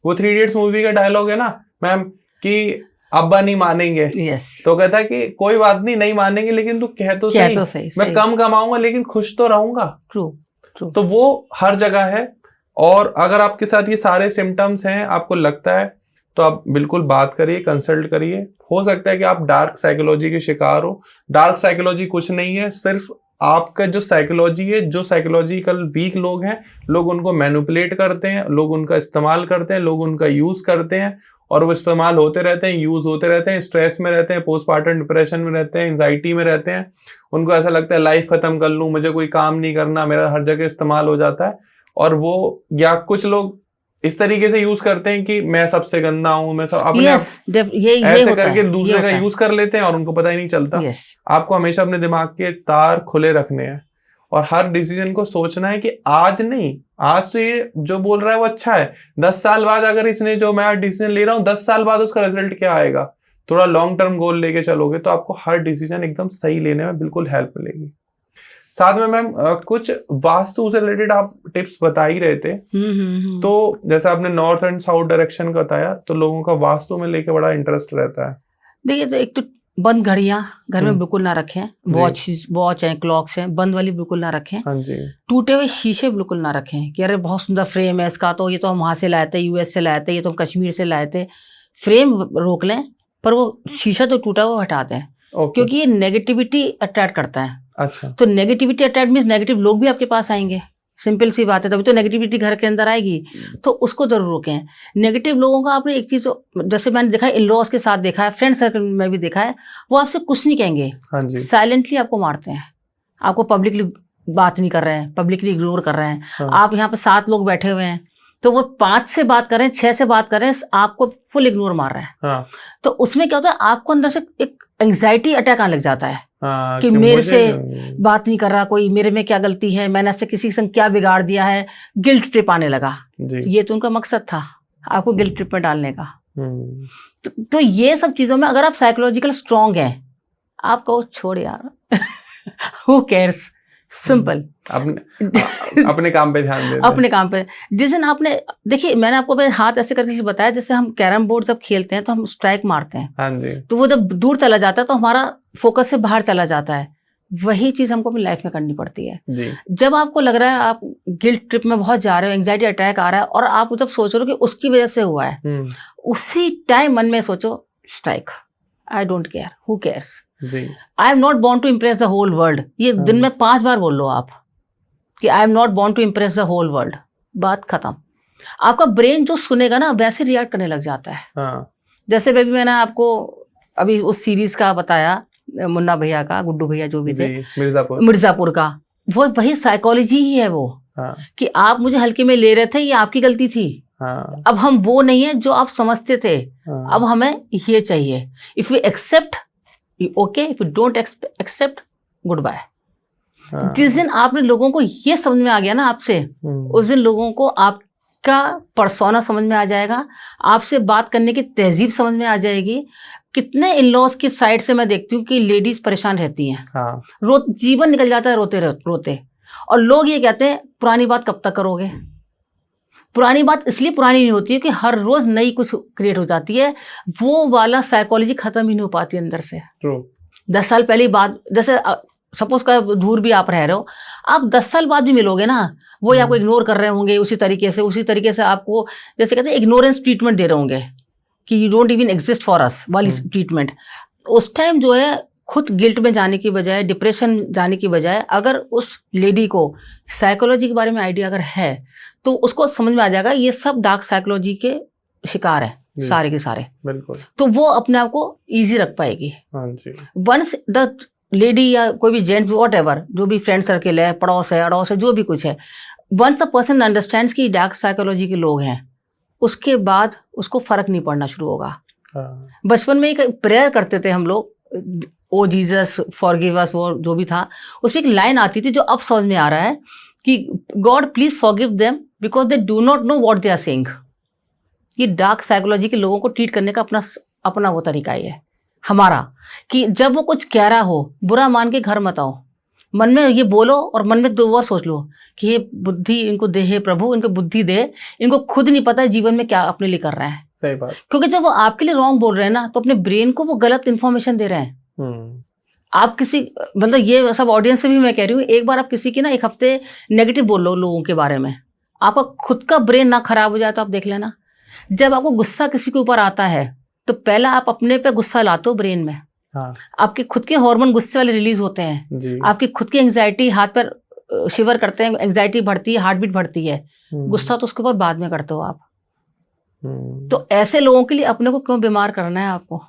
वो 3 इडियट्स मूवी का डायलॉग है ना मैम कि अब्बा नहीं मानेंगे, यस, तो कहता है कि कोई बात नहीं मानेंगे, लेकिन तू कह तो क्या सही, तो सही मैं सही, कम कमाऊंगा लेकिन खुश तो रहूंगा। True true. तो वो हर जगह है। और अगर आपके साथ ये सारे सिम्टम्स हैं, आपको लगता है, तो आप बिल्कुल बात करिए, कंसल्ट करिए। हो सकता है कि आप डार्क साइकोलॉजी के शिकार हो। डार्क साइकोलॉजी कुछ नहीं है, सिर्फ आपका जो साइकोलॉजी है, जो साइकोलॉजिकल वीक लोग हैं, लोग उनको मैनिपुलेट करते हैं, लोग उनका इस्तेमाल करते हैं, लोग उनका यूज करते हैं, और वो इस्तेमाल होते रहते हैं, यूज होते रहते हैं, स्ट्रेस में रहते हैं, पोस्टमार्टम डिप्रेशन में रहते हैं, एंजाइटी में रहते हैं। उनको ऐसा लगता है लाइफ खत्म कर लूं, मुझे कोई काम नहीं करना, मेरा हर जगह इस्तेमाल हो जाता है। और वो, या कुछ लोग इस तरीके से यूज करते हैं कि मैं सबसे गंदा हूं, मैं सब अपने आप ये ऐसे होता करके है, दूसरे ये का होता है। यूज कर लेते हैं और उनको पता ही नहीं चलता। यस, आपको हमेशा अपने दिमाग के तार खुले रखने हैं और हर डिसीजन को सोचना है कि आज नहीं, आज तो ये जो बोल रहा है वो अच्छा है, 10 साल बाद अगर इसने जो मैं डिसीजन ले रहा हूँ 10 साल बाद उसका रिजल्ट क्या आएगा। थोड़ा लॉन्ग टर्म गोल लेके चलोगे तो आपको हर डिसीजन एकदम सही लेने में बिल्कुल हेल्प मिलेगी। साथ में मैम कुछ वास्तु से रिलेटेड आप टिप्स बता ही रहे थे, तो जैसे आपने नॉर्थ एंड साउथ डायरेक्शन का बताया, तो लोगों का वास्तु में लेके बड़ा इंटरेस्ट रहता है। देखिए, तो एक तो बंद घड़ियां घर में बिल्कुल ना रखें, वॉच हैं, क्लॉक्स हैं, बंद वाली बिल्कुल ना रखें। हाँ जी। टूटे हुए शीशे बिल्कुल ना रखें कि अरे बहुत सुंदर फ्रेम है इसका, तो ये तो हम वहां से लाए थे, यूएस से लाए थे, ये तो हम कश्मीर से लाए थे। फ्रेम रोक लें, पर वो शीशा जो टूटा हुआ हटा दें, क्योंकि ये नेगेटिविटी अट्रैक्ट करता है। अच्छा। तो नेगेटिविटी अट्रैक्ट मीन्स नेगेटिव लोग भी आपके पास आएंगे, सिंपल सी बात है, तभी तो नेगेटिविटी घर के अंदर आएगी। तो उसको जरूर रोकें। नेगेटिव लोगों का आपने एक चीज, जैसे मैंने देखा है, इन लॉज के साथ देखा है, फ्रेंड सर्कल में भी देखा है, वो आपसे कुछ नहीं कहेंगे, हाँ जी। साइलेंटली आपको मारते हैं, आपको पब्लिकली बात नहीं कर रहे हैं, पब्लिकली इग्नोर कर रहे हैं। हाँ। आप यहाँ पे 7 लोग बैठे हुए हैं, तो वो 5 से बात कर रहे हैं, 6 से बात कर रहे हैं, आपको फुल इग्नोर मार रहे हैं। हाँ। तो उसमें क्या होता है, आपको अंदर से एक एंग्जाइटी अटैक आने लग जाता है। हाँ, कि मेरे से बात नहीं कर रहा कोई, मेरे में क्या गलती है, मैंने ऐसे किसी के संग क्या बिगाड़ दिया है, गिल्ट ट्रिप आने लगा जी। ये तो उनका मकसद था, आपको गिल्ट ट्रिप में डालने का। तो ये सब चीजों में अगर आप साइकोलॉजिकल स्ट्रांग हैं, आप कहो छोड़ यार हु केयर्स, सिंपल, अपने काम पे ध्यान दे, अपने काम पे। जिस दिन आपने, देखिए मैंने आपको अपने हाथ ऐसे करके बताया, जैसे हम कैरम बोर्ड जब खेलते हैं तो हम स्ट्राइक मारते हैं, हाँ जी। तो वो जब दूर चला जाता है तो हमारा फोकस से बाहर चला जाता है। वही चीज हमको अपनी लाइफ में करनी पड़ती है जी। जब आपको लग रहा है आप गिल्ट ट्रिप में बहुत जा रहे हो, एंग्जाइटी अटैक आ रहा है, और आप जब सोच रहे हो कि उसकी वजह से हुआ है, उसी टाइम मन में सोचो strike, I don't care, who cares जी। I am not born to impress the whole world. ये दिन में 5 बार बोल लो आप कि I am not born to impress the whole world, बात खत्म। आपका ब्रेन जो सुनेगा ना वैसे रिएक्ट करने लग जाता है। हाँ। जैसे बेबी मैंने आपको अभी उस सीरीज का बताया, मुन्ना भैया का, गुड्डू भैया जो भी थे, मिर्जापुर का, वो वही साइकोलॉजी ही है वो। हाँ। कि आप मुझे हल्के में ले रहे थे, ये आपकी गलती थी। हाँ। अब हम वो नहीं है जो आप समझते थे। हाँ। अब हमें ये चाहिए, if we accept okay, if you don't accept goodbye. जिस दिन आपने लोगों को ये समझ में आ गया ना आपसे, उस दिन लोगों को आपका पर्सोना समझ में आ जाएगा, आपसे बात करने की तहजीब समझ में आ जाएगी। कितने इन लॉज की साइड से मैं देखती हूँ कि लेडीज परेशान रहती हैं। हाँ। जीवन निकल जाता है रोते रोते, और लोग ये कहते हैं पुरानी बात कब तक करोगे। पुरानी बात इसलिए पुरानी नहीं होती है कि हर रोज नई कुछ क्रिएट हो जाती है, वो वाला साइकोलॉजी खत्म ही नहीं हो पाती अंदर से। 10 साल पहले बात, जैसे सपोज का दूर भी आप रह रहे हो, आप 10 साल बाद भी मिलोगे ना, वो आपको इग्नोर कर रहे होंगे उसी तरीके से आपको, जैसे कहते हैं इग्नोरेंस ट्रीटमेंट दे रहे होंगे कि you don't even exist for us वाली ट्रीटमेंट। उस टाइम जो है खुद गिल्ट में जाने की बजाय, डिप्रेशन जाने की बजाय, अगर उस लेडी को साइकोलॉजी के बारे में आइडिया अगर है तो उसको समझ में आ जाएगा ये सब डार्क साइकोलॉजी के शिकार है सारे के सारे। बिल्कुल। तो वो अपने आप को ईजी रख पाएगी। वंस द लेडी या कोई भी जेंट्स वॉट एवर, जो भी फ्रेंड सर्किल है, पड़ोस है, अड़ोस है, जो भी कुछ है, वंस द पर्सन अंडरस्टैंड्स कि डार्क साइकोलॉजी के लोग हैं, उसके बाद उसको फर्क नहीं पड़ना शुरू होगा। बचपन में एक प्रेयर करते थे हम लोग, ओ जीसस फॉरगिव अस, वो जो भी था, उसमें एक लाइन आती थी जो अब समझ में आ रहा है कि God please forgive them because they do not know what they are saying. ये डार्क साइकोलॉजी के लोगों को ट्रीट करने का अपना वो तरीका ही है हमारा, कि जब वो कुछ कह रहा हो, बुरा मान के घर मत आओ, मन में ये बोलो और मन में 2 बार सोच लो कि ये बुद्धि इनको दे, हे प्रभु इनको बुद्धि दे, इनको खुद नहीं पता है जीवन में क्या अपने लिए कर रहे हैं। सही बात। क्योंकि जब वो आपके लिए रॉन्ग बोल रहे हैं ना, तो अपने ब्रेन को वो गलत इन्फॉर्मेशन दे रहे हैं। आप किसी, मतलब ये सब ऑडियंस से भी मैं कह रही हूँ, एक बार आप किसी की ना 1 हफ्ते नेगेटिव बोल लो लोगों के बारे में, आपका खुद का ब्रेन ना खराब हो जाए तो आप देख लेना। जब आपको गुस्सा किसी के ऊपर आता है तो पहला आप अपने पे गुस्सा लाते हो ब्रेन में। हाँ। आपके खुद के हार्मोन गुस्से वाले रिलीज होते हैं जी। आपकी खुद की एंग्जाइटी, हाथ पर शिवर करते हैं, एंग्जाइटी बढ़ती है, हार्ट बीट बढ़ती है। गुस्सा तो उसके ऊपर बाद में करते हो आप। तो ऐसे लोगों के लिए अपने को क्यों बीमार करना है आपको?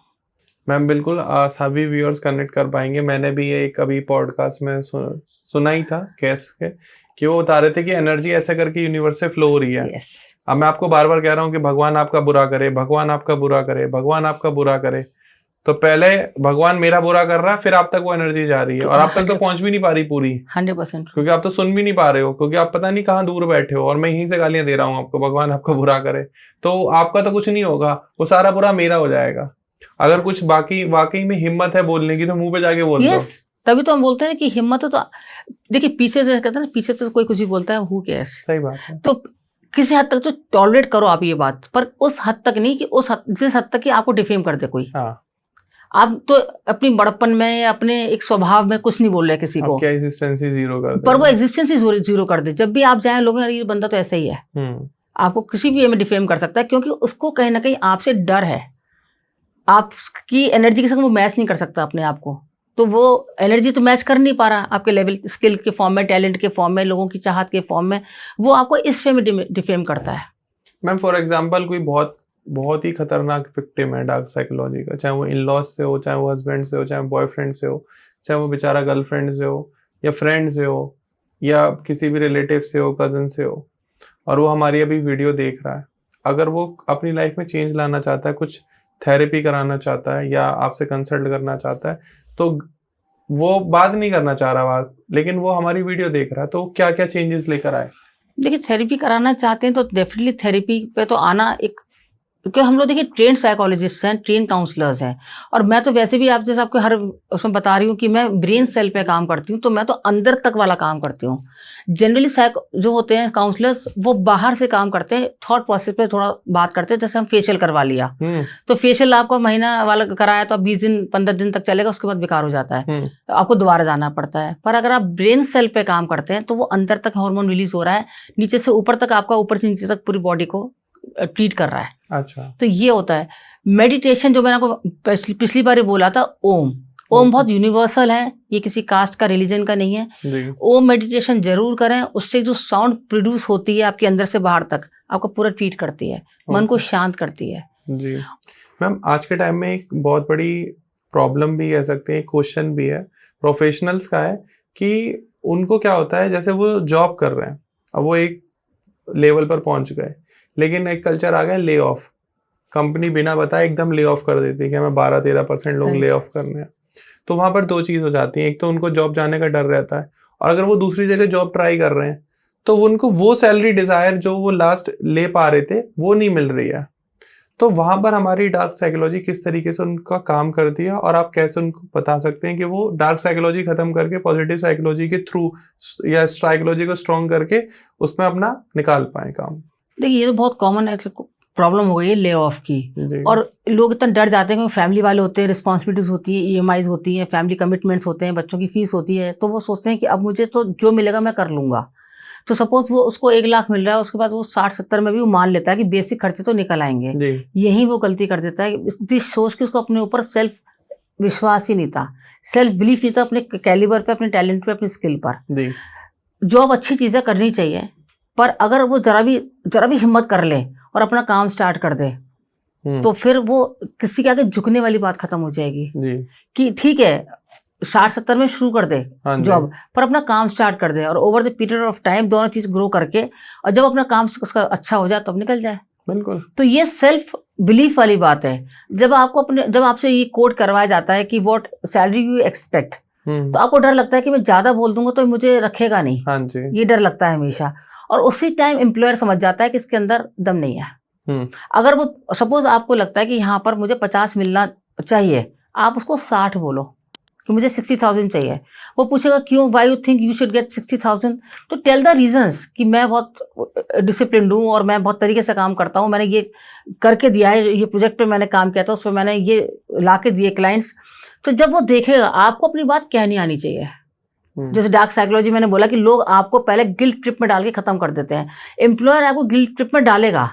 मैम बिल्कुल, सभी व्यूअर्स कनेक्ट कर पाएंगे। मैंने भी ये कभी पॉडकास्ट में सुना ही था केस के, कि वो बता रहे थे कि एनर्जी ऐसे करके यूनिवर्स से फ्लो हो रही है। Yes. अब मैं आपको बार बार कह रहा हूँ कि भगवान आपका बुरा करे, भगवान आपका बुरा करे, भगवान आपका बुरा करे। तो पहले भगवान मेरा बुरा कर रहा है, फिर आप तक वो एनर्जी जा रही है, और आप तक तो पहुंच भी नहीं पा रही पूरी 100%। क्योंकि आप तो सुन भी नहीं पा रहे हो, क्योंकि आप पता नहीं कहाँ दूर बैठे हो और मैं यहीं से गालियां दे रहा हूँ आपको, भगवान आपका बुरा करे। तो आपका तो कुछ नहीं होगा, वो सारा बुरा मेरा हो जाएगा। अगर कुछ बाकी वाकई में हिम्मत है बोलने की तो मुंह पे जाके बोल दो। तभी तो हम बोलते हैं कि हिम्मत हो तो देखिए, पीछे से कहते हैं ना, पीछे से कोई कुछ भी बोलता है, हु केयर्स। सही बात है। तो किसी हद तक तो टॉलरेट करो आप ये बात, पर उस हद तक नहीं कि जिस हद तक कि आपको डिफेम कर दे कोई। हाँ। आप तो अपनी बड़प्पन में या अपने एक स्वभाव में कुछ नहीं बोल रहे किसी को, क्या एग्जिस्टेंस ही जीरो कर दे, पर वो एग्जिस्टेंस ही जीरो कर दे। जब भी आप जाए लोग, ये बंदा तो ऐसा ही है, आपको किसी भी वे में डिफेम कर सकता है, क्योंकि उसको कहीं ना कहीं आपसे डर है। आपकी एनर्जी के साथ वो मैच नहीं कर सकता अपने आप को, तो वो एनर्जी तो मैच कर नहीं पा रहा आपके लेवल, स्किल के फॉर्म में, टैलेंट के फॉर्म में, लोगों की चाहत के फॉर्म में, वो आपको इस वे में डिफेम करता है। मैम फॉर एग्जांपल कोई बहुत ही खतरनाक विक्टिम है डार्क साइकोलॉजी का, चाहे वो इन लॉज से हो, चाहे वो हस्बैंड से हो, चाहे बॉयफ्रेंड से हो, चाहे वो बेचारा गर्लफ्रेंड से हो या फ्रेंड से हो या किसी भी रिलेटिव से हो, कजन से हो, और वो हमारी अभी वीडियो देख रहा है। अगर वो अपनी लाइफ में चेंज लाना चाहता है, कुछ थेरेपी कराना चाहता है या आपसे कंसल्ट करना चाहता है, तो वो बात नहीं करना चाह रहा, लेकिन वो हमारी वीडियो देख रहा है, तो क्या क्या चेंजेस लेकर आए? देखिए, थेरेपी कराना चाहते हैं तो डेफिनेटली थेरेपी पे तो आना एक, क्योंकि हम लोग देखिए ट्रेन साइकोलॉजिस्ट हैं, ट्रेन काउंसलर्स हैं, और मैं तो वैसे भी आप जैसे आपको हर उसमें बता रही हूँ कि मैं ब्रेन सेल पे काम करती हूँ, तो मैं तो अंदर तक वाला काम करती हूँ। जनरली जो होते हैं काउंसलर्स, वो बाहर से काम करते हैं, थॉट प्रोसेस पे थोड़ा बात करते हैं। जैसे हम फेशियल करवा लिया, तो फेशियल आपको महीना वाला कराया तो 20 दिन 15 दिन तक चलेगा, उसके बाद बेकार हो जाता है, तो आपको दोबारा जाना पड़ता है। पर अगर आप ब्रेन सेल पे काम करते हैं तो वो अंदर तक हार्मोन रिलीज हो रहा है, नीचे से ऊपर तक, आपका ऊपर से नीचे तक पूरी बॉडी को ट्रीट कर रहा है। अच्छा। तो ये होता है मेडिटेशन, जो मैंने आपको पिछली बार बोला था, ओम बहुत यूनिवर्सल है, ये किसी कास्ट का, रिलीजन का नहीं है। ओम मेडिटेशन जरूर करें, उससे जो साउंड प्रोड्यूस होती है आपके अंदर से बाहर तक, आपको पूरा ट्रीट करती है, मन को शांत करती है। जी मैम, आज के टाइम में एक बहुत बड़ी प्रॉब्लम भी कह सकते हैं, क्वेश्चन भी है प्रोफेशनल्स का, है कि उनको क्या होता है, जैसे वो जॉब कर रहे हैं, अब वो एक लेवल पर पहुंच गए, लेकिन एक कल्चर आ गया ले ऑफ, कंपनी बिना बताए एकदम ले ऑफ कर देती है कि हमें 12-13% लोग ले ऑफ करने हैं। तो वहां पर 2 चीज हो जाती है, एक तो उनको जॉब जाने का डर रहता है, और अगर वो दूसरी जगह जॉब ट्राई कर रहे हैं तो उनको वो सैलरी डिजायर जो वो लास्ट ले पा रहे थे वो नहीं मिल रही है। तो वहां पर हमारी डार्क साइकोलॉजी किस तरीके से उनका काम करती है, और आप कैसे उनको बता सकते हैं कि वो डार्क साइकोलॉजी खत्म करके पॉजिटिव साइकोलॉजी के थ्रू या साइकोलॉजी को स्ट्रॉन्ग करके उसमें अपना निकाल पाए काम? देखिए, ये तो बहुत कॉमन प्रॉब्लम हो गई है ले ऑफ की, और लोग इतना डर जाते हैं कि फैमिली वाले होते हैं, रिस्पॉन्सिबिलिटीज होती है, EMIs होती हैं, फैमिली कमिटमेंट्स होते हैं, बच्चों की फीस होती है, तो वो सोचते हैं कि अब मुझे तो जो मिलेगा मैं कर लूंगा। तो सपोज वो उसको 1 लाख मिल रहा है, उसके बाद वो 60-70 में भी वो मान लेता है कि बेसिक खर्चे तो निकल आएंगे। यही वो गलती कर देता है, इस सोच के उसको अपने ऊपर सेल्फ विश्वास ही नहीं था, सेल्फ बिलीफ नहीं था अपने कैलिबर पे, अपने टैलेंट पे, अपने स्किल पर। जॉब अच्छी चीज़ें करनी चाहिए, पर अगर वो जरा भी हिम्मत कर ले और अपना काम स्टार्ट कर दे, तो फिर वो किसी के आगे झुकने वाली बात खत्म हो जाएगी कि ठीक है 60-70 में शुरू कर दे जॉब, पर अपना काम स्टार्ट कर दे, और over the period of time दोनों चीज ग्रो करके, और जब अपना काम उसका अच्छा हो जाए तब निकल जाए। बिल्कुल। तो ये सेल्फ बिलीफ वाली बात है। जब आपसे ये कोड करवाया जाता है कि व्हाट सैलरी यू एक्सपेक्ट, तो आपको डर लगता है कि मैं ज्यादा बोल दूंगा तो मुझे रखेगा नहीं। हाँ जी। ये डर लगता है हमेशा, और उसी टाइम एम्प्लॉयर समझ जाता है कि इसके अंदर दम नहीं है। अगर वो सपोज आपको लगता है कि यहाँ पर मुझे 50 मिलना चाहिए, आप उसको 60 बोलो कि मुझे 60,000 चाहिए, वो पूछेगा क्यों, why you think you should get 60,000, तो टेल द रीजंस कि मैं बहुत डिसिप्लिन हूँ और मैं बहुत तरीके से काम करता हूँ, मैंने ये करके दिया है, ये प्रोजेक्ट पे मैंने काम किया था, उसमें मैंने ये ला के दिए क्लाइंट्स। तो जब वो देखेगा, आपको अपनी बात कहनी आनी चाहिए। जैसे डार्क साइकोलॉजी मैंने बोला कि लोग आपको पहले गिल्ट ट्रिप में डाल के खत्म कर देते हैं। एम्प्लॉयर आपको गिल्ट ट्रिप में डालेगा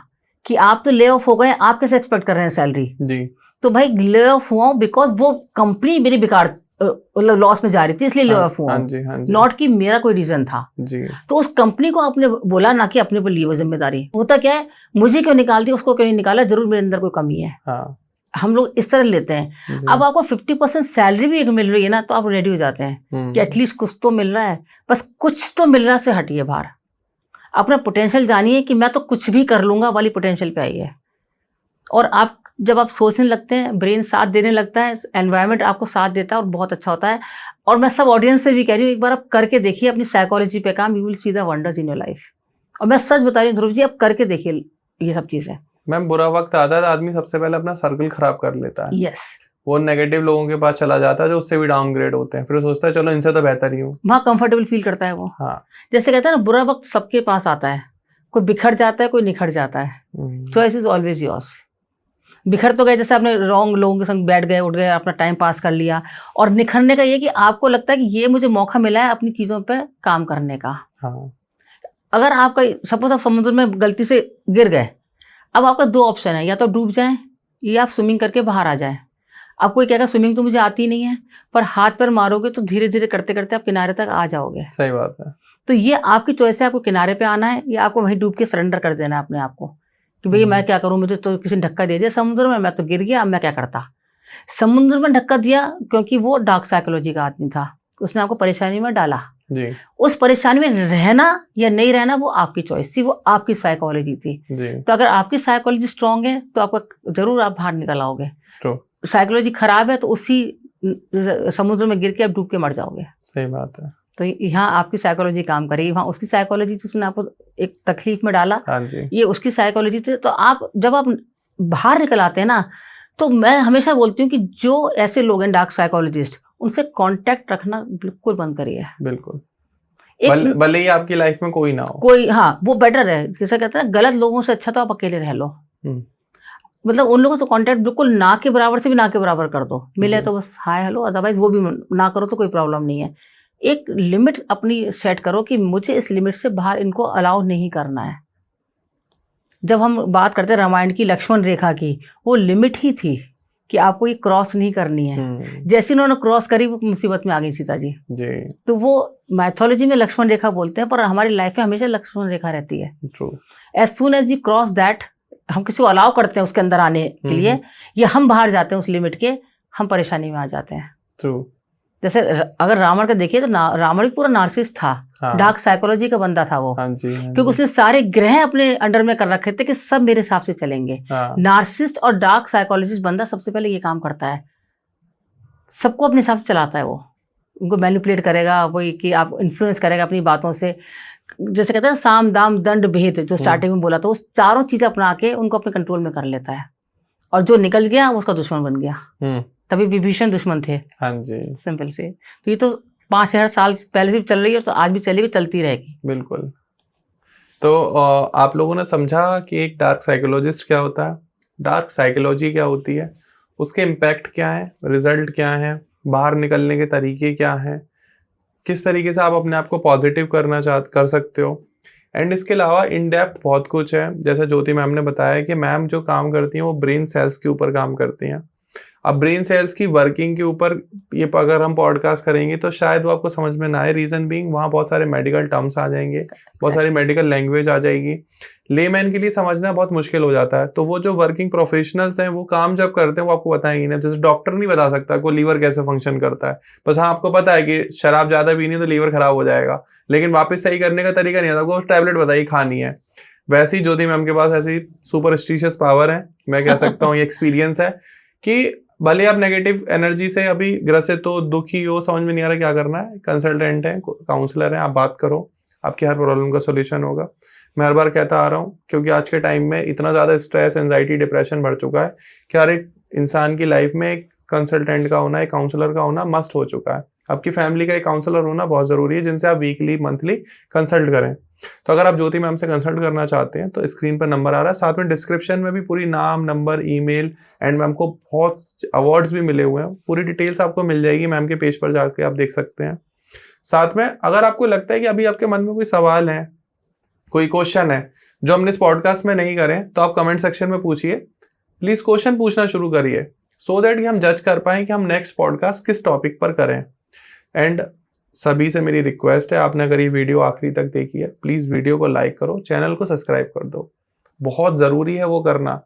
कि आप तो ले ऑफ हो गए, आप कैसे एक्सपेक्ट कर रहे हैं सैलरी जी, तो भाई ले ऑफ हुआ बिकॉज वो कंपनी मेरी बेकार मतलब लॉस में जा रही थी, इसलिए ले ऑफ हुआ, नॉट कि मेरा कोई रीजन था जी। तो उस कंपनी को आपने बोला ना कि अपने पर लिए वो जिम्मेदारी। होता क्या है, मुझे क्यों निकाल दी, उसको क्यों नहीं निकाला, जरूर मेरे अंदर कोई कमी है। हाँ। हम लोग इस तरह लेते हैं। अब आपको 50% सैलरी भी मिल रही है ना, तो आप रेडी हो जाते हैं कि एटलीस्ट कुछ तो मिल रहा है, बस कुछ तो मिल रहा से हटिए बाहर, अपना पोटेंशियल जानिए कि मैं तो कुछ भी कर लूंगा वाली पोटेंशियल पे आई है। और आप जब आप सोचने लगते हैं, ब्रेन साथ देने लगता है, एनवायरनमेंट आपको साथ देता है और बहुत अच्छा होता है। और मैं सब ऑडियंस से भी कह रही हूँ, एक बार आप करके देखिए अपनी साइकोलॉजी पे काम, you will see the wonders in your life. और मैं सच बता रही हूँ ध्रुव जी, आप करके देखिए ये सब चीज़ें। मैम, बुरा वक्त आता है तो आदमी सबसे पहले अपना सर्कल खराब कर लेता है। यस। वो नेगेटिव लोगों के पास चला जाता है जो उससे भी डाउनग्रेड होते हैं, फिर सोचता है चलो इनसे तो बेहतर ही हूँ, वहाँ कंफर्टेबल फील करता है वो। हाँ। जैसे कहते हैं ना, बुरा वक्त सबके पास आता है, कोई बिखर जाता है, कोई निखर जाता है। Choice is always yours. बिखर तो गए, जैसे आपने रॉन्ग लोगों के संग बैठ गए, उठ गए, अपना टाइम पास कर लिया। और निखरने का ये कि आपको लगता है कि ये मुझे मौका मिला है अपनी चीज़ों पे काम करने का। हाँ। अगर आपका सपोज आप समुद्र में गलती से गिर गए, अब आपका दो ऑप्शन है, या तो डूब जाएं या आप स्विमिंग करके बाहर आ जाएं। अब कोई कहेगा स्विमिंग तो मुझे आती नहीं है, पर हाथ पर मारोगे तो धीरे धीरे करते करते आप किनारे तक आ जाओगे। सही बात है। तो ये आपकी चॉइस है, आपको किनारे पे आना है या आपको वहीं डूब के सरेंडर कर देना है अपने आप को कि भैया मैं क्या करूं, मुझे तो किसी ने धक्का दे दिया समुद्र में, मैं तो गिर गया, अब मैं क्या करता। समुद्र में धक्का दिया क्योंकि वो डार्क साइकोलॉजी का आदमी था, उसने आपको परेशानी में डाला जी। उस परेशानी में रहना या नहीं रहना वो आपकी चॉइस थी, वो आपकी साइकोलॉजी थी जी। तो अगर आपकी साइकोलॉजी स्ट्रांग है तो आपका जरूर आप बाहर निकल आओगे। साइकोलॉजी खराब है तो उसी समुद्र में गिर के आप डूब के मर जाओगे। सही बात है। तो यहाँ आपकी साइकोलॉजी काम करेगी, वहाँ उसकी साइकोलॉजी थी, उसने आपको एक तकलीफ में डाला, ये उसकी साइकोलॉजी थी। तो आप जब आप बाहर निकल आते हैं ना, तो मैं हमेशा बोलती हूँ कि जो ऐसे लोग हैं डार्क साइकोलॉजिस्ट, उनसे कांटेक्ट रखना बिल्कुल बंद करिए। बिल्कुल। भले ही आपकी लाइफ में कोई ना हो, कोई, हाँ, वो बेटर है। जैसे कहते हैं गलत लोगों से अच्छा तो आप अकेले रह लो। मतलब उन लोगों से कांटेक्ट बिल्कुल ना के बराबर से भी ना के बराबर कर दो, मिले तो बस हाय हेलो, अदरवाइज वो भी ना करो तो कोई प्रॉब्लम नहीं है। एक लिमिट अपनी सेट करो कि मुझे इस लिमिट से बाहर इनको अलाउ नहीं करना है। जब हम बात करते हैं रामायण की लक्ष्मण रेखा की, वो लिमिट ही थी कि आपको ये क्रॉस नहीं करनी है। जैसे उन्होंने क्रॉस करी वो मुसीबत में आ गई सीता जी। तो वो मैथोलॉजी में लक्ष्मण रेखा बोलते हैं, पर हमारी लाइफ में हमेशा लक्ष्मण रेखा रहती है। As soon as we cross that, हम किसी को अलाउ करते हैं उसके अंदर आने के लिए, या हम बाहर जाते हैं उस लिमिट के, हम परेशानी में आ जाते हैं। जैसे अगर रावण का देखिए तो रावण भी पूरा नार्सिस्ट था। हाँ। डार्क साइकोलॉजी का बंदा था वो। हाँ जी, हाँ जी। क्योंकि उसने सारे ग्रह अपने अंडर में कर रखे थे कि सब मेरे हिसाब से चलेंगे। हाँ। नार्सिस्ट और डार्क साइकोलॉजिस्ट बंदा सबसे पहले ये काम करता है, सबको अपने हिसाब से चलाता है। वो उनको मैनिपुलेट करेगा, वही कि आप इन्फ्लुएंस करेगा अपनी बातों से। जैसे कहते हैं साम दाम दंड भेद, जो स्टार्टिंग में बोला था, उस चारों चीजें अपना के उनको अपने कंट्रोल में कर लेता है, और जो निकल गया वो उसका दुश्मन बन गया। तभी विभीषण दुश्मन थे। हाँ जी, सिंपल से। तो ये तो 5,000 साल पहले से चल रही है, तो आज भी चलेगी, चलती रहेगी। बिल्कुल। तो आप लोगों ने समझा कि एक डार्क साइकोलॉजिस्ट क्या होता है, डार्क साइकोलॉजी क्या होती है, उसके इम्पैक्ट क्या है, रिजल्ट क्या है, बाहर निकलने के तरीके क्या हैं, किस तरीके से आप अपने आप को पॉजिटिव कर सकते हो। एंड इसके अलावा इन डेप्थ बहुत कुछ है। जैसे ज्योति मैम ने बताया कि मैम जो काम करती हैं वो ब्रेन सेल्स के ऊपर काम करती हैं। अब ब्रेन सेल्स की वर्किंग के ऊपर ये अगर हम पॉडकास्ट करेंगे तो शायद वो आपको समझ में ना आए। रीजन बीइंग वहाँ बहुत सारे मेडिकल टर्म्स आ जाएंगे, बहुत सारी मेडिकल लैंग्वेज आ जाएगी, लेमैन के लिए समझना बहुत मुश्किल हो जाता है। तो वो जो वर्किंग प्रोफेशनल्स हैं वो काम जब करते हैं वो आपको बताएंगे ना। जैसे डॉक्टर नहीं बता सकता को लीवर कैसे फंक्शन करता है, बस हाँ आपको पता है कि शराब ज्यादा पीनी तो लीवर खराब हो जाएगा, लेकिन वापस सही करने का तरीका नहीं आता, वो टैबलेट बताइए खानी है। वैसे ही ज्योति मैम के पास ऐसी सुपरस्टिशियस पावर है, मैं कह सकता हूँ, ये एक्सपीरियंस है कि भले आप नेगेटिव एनर्जी से अभी ग्रसित हो, दुखी हो, समझ में नहीं आ रहा क्या करना है, कंसल्टेंट है, काउंसलर है, आप बात करो, आपकी हर प्रॉब्लम का सोल्यूशन होगा। मैं हर बार कहता आ रहा हूँ क्योंकि आज के टाइम में इतना ज़्यादा स्ट्रेस, एंजाइटी, डिप्रेशन बढ़ चुका है कि हर एक इंसान की लाइफ में एक कंसल्टेंट का होना, एक काउंसलर का होना मस्ट हो चुका है। आपकी फैमिली का एक काउंसलर होना बहुत ज़रूरी है, जिनसे आप वीकली मंथली कंसल्ट करें। तो अगर आप ज्योति मैम से कंसल्ट करना चाहते हैं तो स्क्रीन पर नंबर आ रहा है, साथ में डिस्क्रिप्शन में भी पूरी नाम, नंबर, ईमेल एंड मैम को बहुत अवार्ड्स भी मिले हुए हैं, पूरी डिटेल्स आपको मिल जाएगी, मैम के पेज पर जाके आप देख सकते हैं। साथ में अगर आपको लगता है कि अभी आपके मन में कोई सवाल है, कोई क्वेश्चन है जो हमने इस पॉडकास्ट में नहीं करें, तो आप कमेंट सेक्शन में पूछिए। प्लीज क्वेश्चन पूछना शुरू करिए, सो दैट कि हम जज कर पाए कि हम नेक्स्ट पॉडकास्ट किस टॉपिक पर करें। एंड सभी से मेरी रिक्वेस्ट है, आपने अगर ये वीडियो आखिरी तक देखी है, प्लीज वीडियो को लाइक करो, चैनल को सब्सक्राइब कर दो, बहुत जरूरी है वो करना।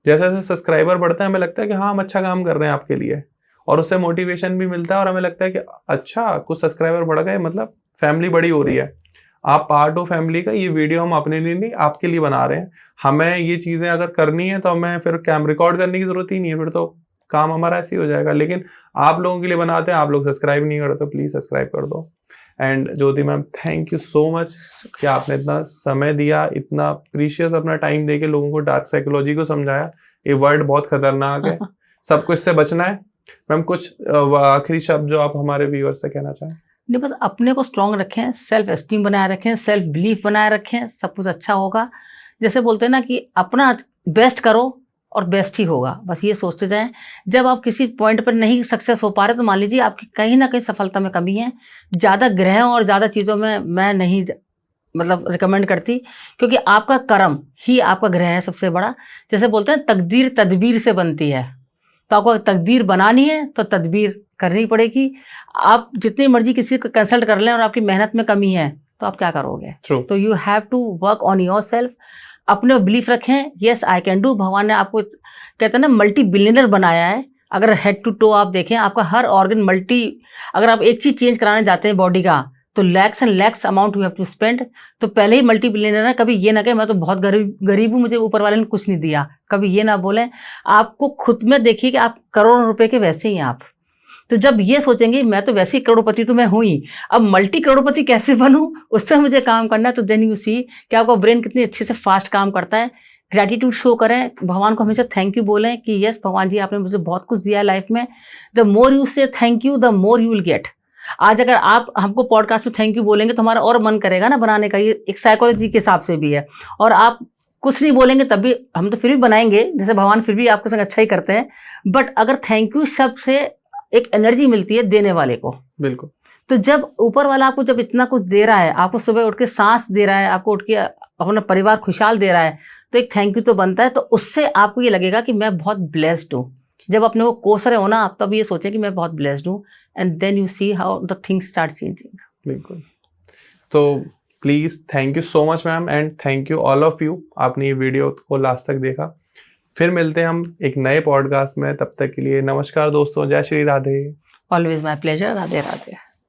जैसे जैसे सब्सक्राइबर बढ़ता है, हमें लगता है कि हाँ हम अच्छा काम कर रहे हैं आपके लिए, और उससे मोटिवेशन भी मिलता है, और हमें लगता है कि अच्छा कुछ सब्सक्राइबर बढ़ गए, मतलब फैमिली बड़ी हो रही है, आप पार्ट हो फैमिली का। ये वीडियो हम अपने लिए नहीं, आपके लिए बना रहे हैं। हमें ये चीजें अगर करनी है तो हमें फिर कैम रिकॉर्ड करने की जरूरत ही नहीं है, फिर तो काम हमारा ऐसे ही हो जाएगा। लेकिन आप लोगों के लिए बनाते हैं, आप लोग सब्सक्राइब नहीं करते, तो प्लीज सब्सक्राइब कर दो। And Jyoti ma'am, thank you so much कि आपने इतना समय दिया, इतना प्रीशियस अपना टाइम देके लोगों को डार्क साइकोलॉजी को समझाया। ये वर्ड बहुत खतरनाक है, सबको इससे बचना है। मैम कुछ आखिरी शब्द जो आप हमारे व्यूअर्स से कहना चाहें? नहीं, बस अपने को स्ट्रांग रखें, सेल्फ एस्टीम बनाए रखें, सेल्फ बिलीफ बनाए रखें, सब कुछ अच्छा होगा। जैसे बोलते हैं ना कि अपना बेस्ट करो और बेस्ट ही होगा, बस ये सोचते जाएं। जब आप किसी पॉइंट पर नहीं सक्सेस हो पा रहे तो मान लीजिए आपकी कहीं ना कहीं सफलता में कमी है। ज़्यादा ग्रहों और ज़्यादा चीज़ों में मैं नहीं मतलब रिकमेंड करती, क्योंकि आपका कर्म ही आपका ग्रह है सबसे बड़ा। जैसे बोलते हैं तकदीर तदबीर से बनती है, तो आपको तकदीर बनानी है तो तदबीर करनी पड़ेगी। आप जितनी मर्जी किसी को कंसल्ट कर लें और आपकी मेहनत में कमी है तो आप क्या करोगे? तो you have to work on yourself. अपने बिलीफ रखें, यस आई कैन डू। भगवान ने आपको कहते हैं ना मल्टी बिलियनर बनाया है। अगर हेड टू टो आप देखें, आपका हर ऑर्गन मल्टी, अगर आप एक चीज़ चेंज कराने जाते हैं बॉडी का, तो lakhs and lakhs amount you have to spend. तो पहले ही मल्टी बिलियनर है, कभी ये ना कहें मैं तो बहुत गरीब हूँ, मुझे ऊपर वाले ने कुछ नहीं दिया, कभी ये ना बोलें। आपको खुद में देखिए कि आप करोड़ों रुपए के वैसे ही हैं आप। तो जब ये सोचेंगे मैं तो वैसे ही करोड़पति तो मैं हूँ ही, अब मल्टी करोड़पति कैसे बनूं, उस पर मुझे काम करना है। तो देन यू सी कि आपका ब्रेन कितनी अच्छे से फास्ट काम करता है। ग्रैटिट्यूड शो करें, भगवान को हमेशा थैंक यू बोलें कि यस भगवान जी आपने मुझे बहुत कुछ दिया है लाइफ में। द मोर यू से thank you, the more you will get. आज अगर आप हमको पॉडकास्ट में थैंक यू बोलेंगे तो हमारा और मन करेगा ना बनाने का, ये एक साइकोलॉजी के हिसाब से भी है। और आप कुछ नहीं बोलेंगे तब भी हम तो फिर भी बनाएंगे, जैसे भगवान फिर भी आपके संग अच्छा ही करते हैं। बट अगर थैंक यू शब्द से एक एनर्जी मिलती है देने वाले को। बिल्कुल। तो जब ऊपर वाला आपको जब इतना कुछ दे रहा है, आपको सुबह उठ के सांस दे रहा है, आपको उठ के अपना परिवार खुशहाल दे रहा है, तो एक थैंक यू तो बनता है। तो उससे आपको ये लगेगा कि मैं बहुत ब्लेस्ड हूँ। जब अपने को कोस रहे हो ना आप, तब ये सोचें कि मैं बहुत ब्लेस्ड हूँ, and then you see how the things start changing. बिल्कुल। तो please thank you so much ma'am, and thank you all of you, आपने ये वीडियो को लास्ट तक देखा। फिर मिलते हैं हम एक नए पॉडकास्ट में, तब तक के लिए नमस्कार दोस्तों, जय Shri Radhe. Always my pleasure. Radhe Radhe.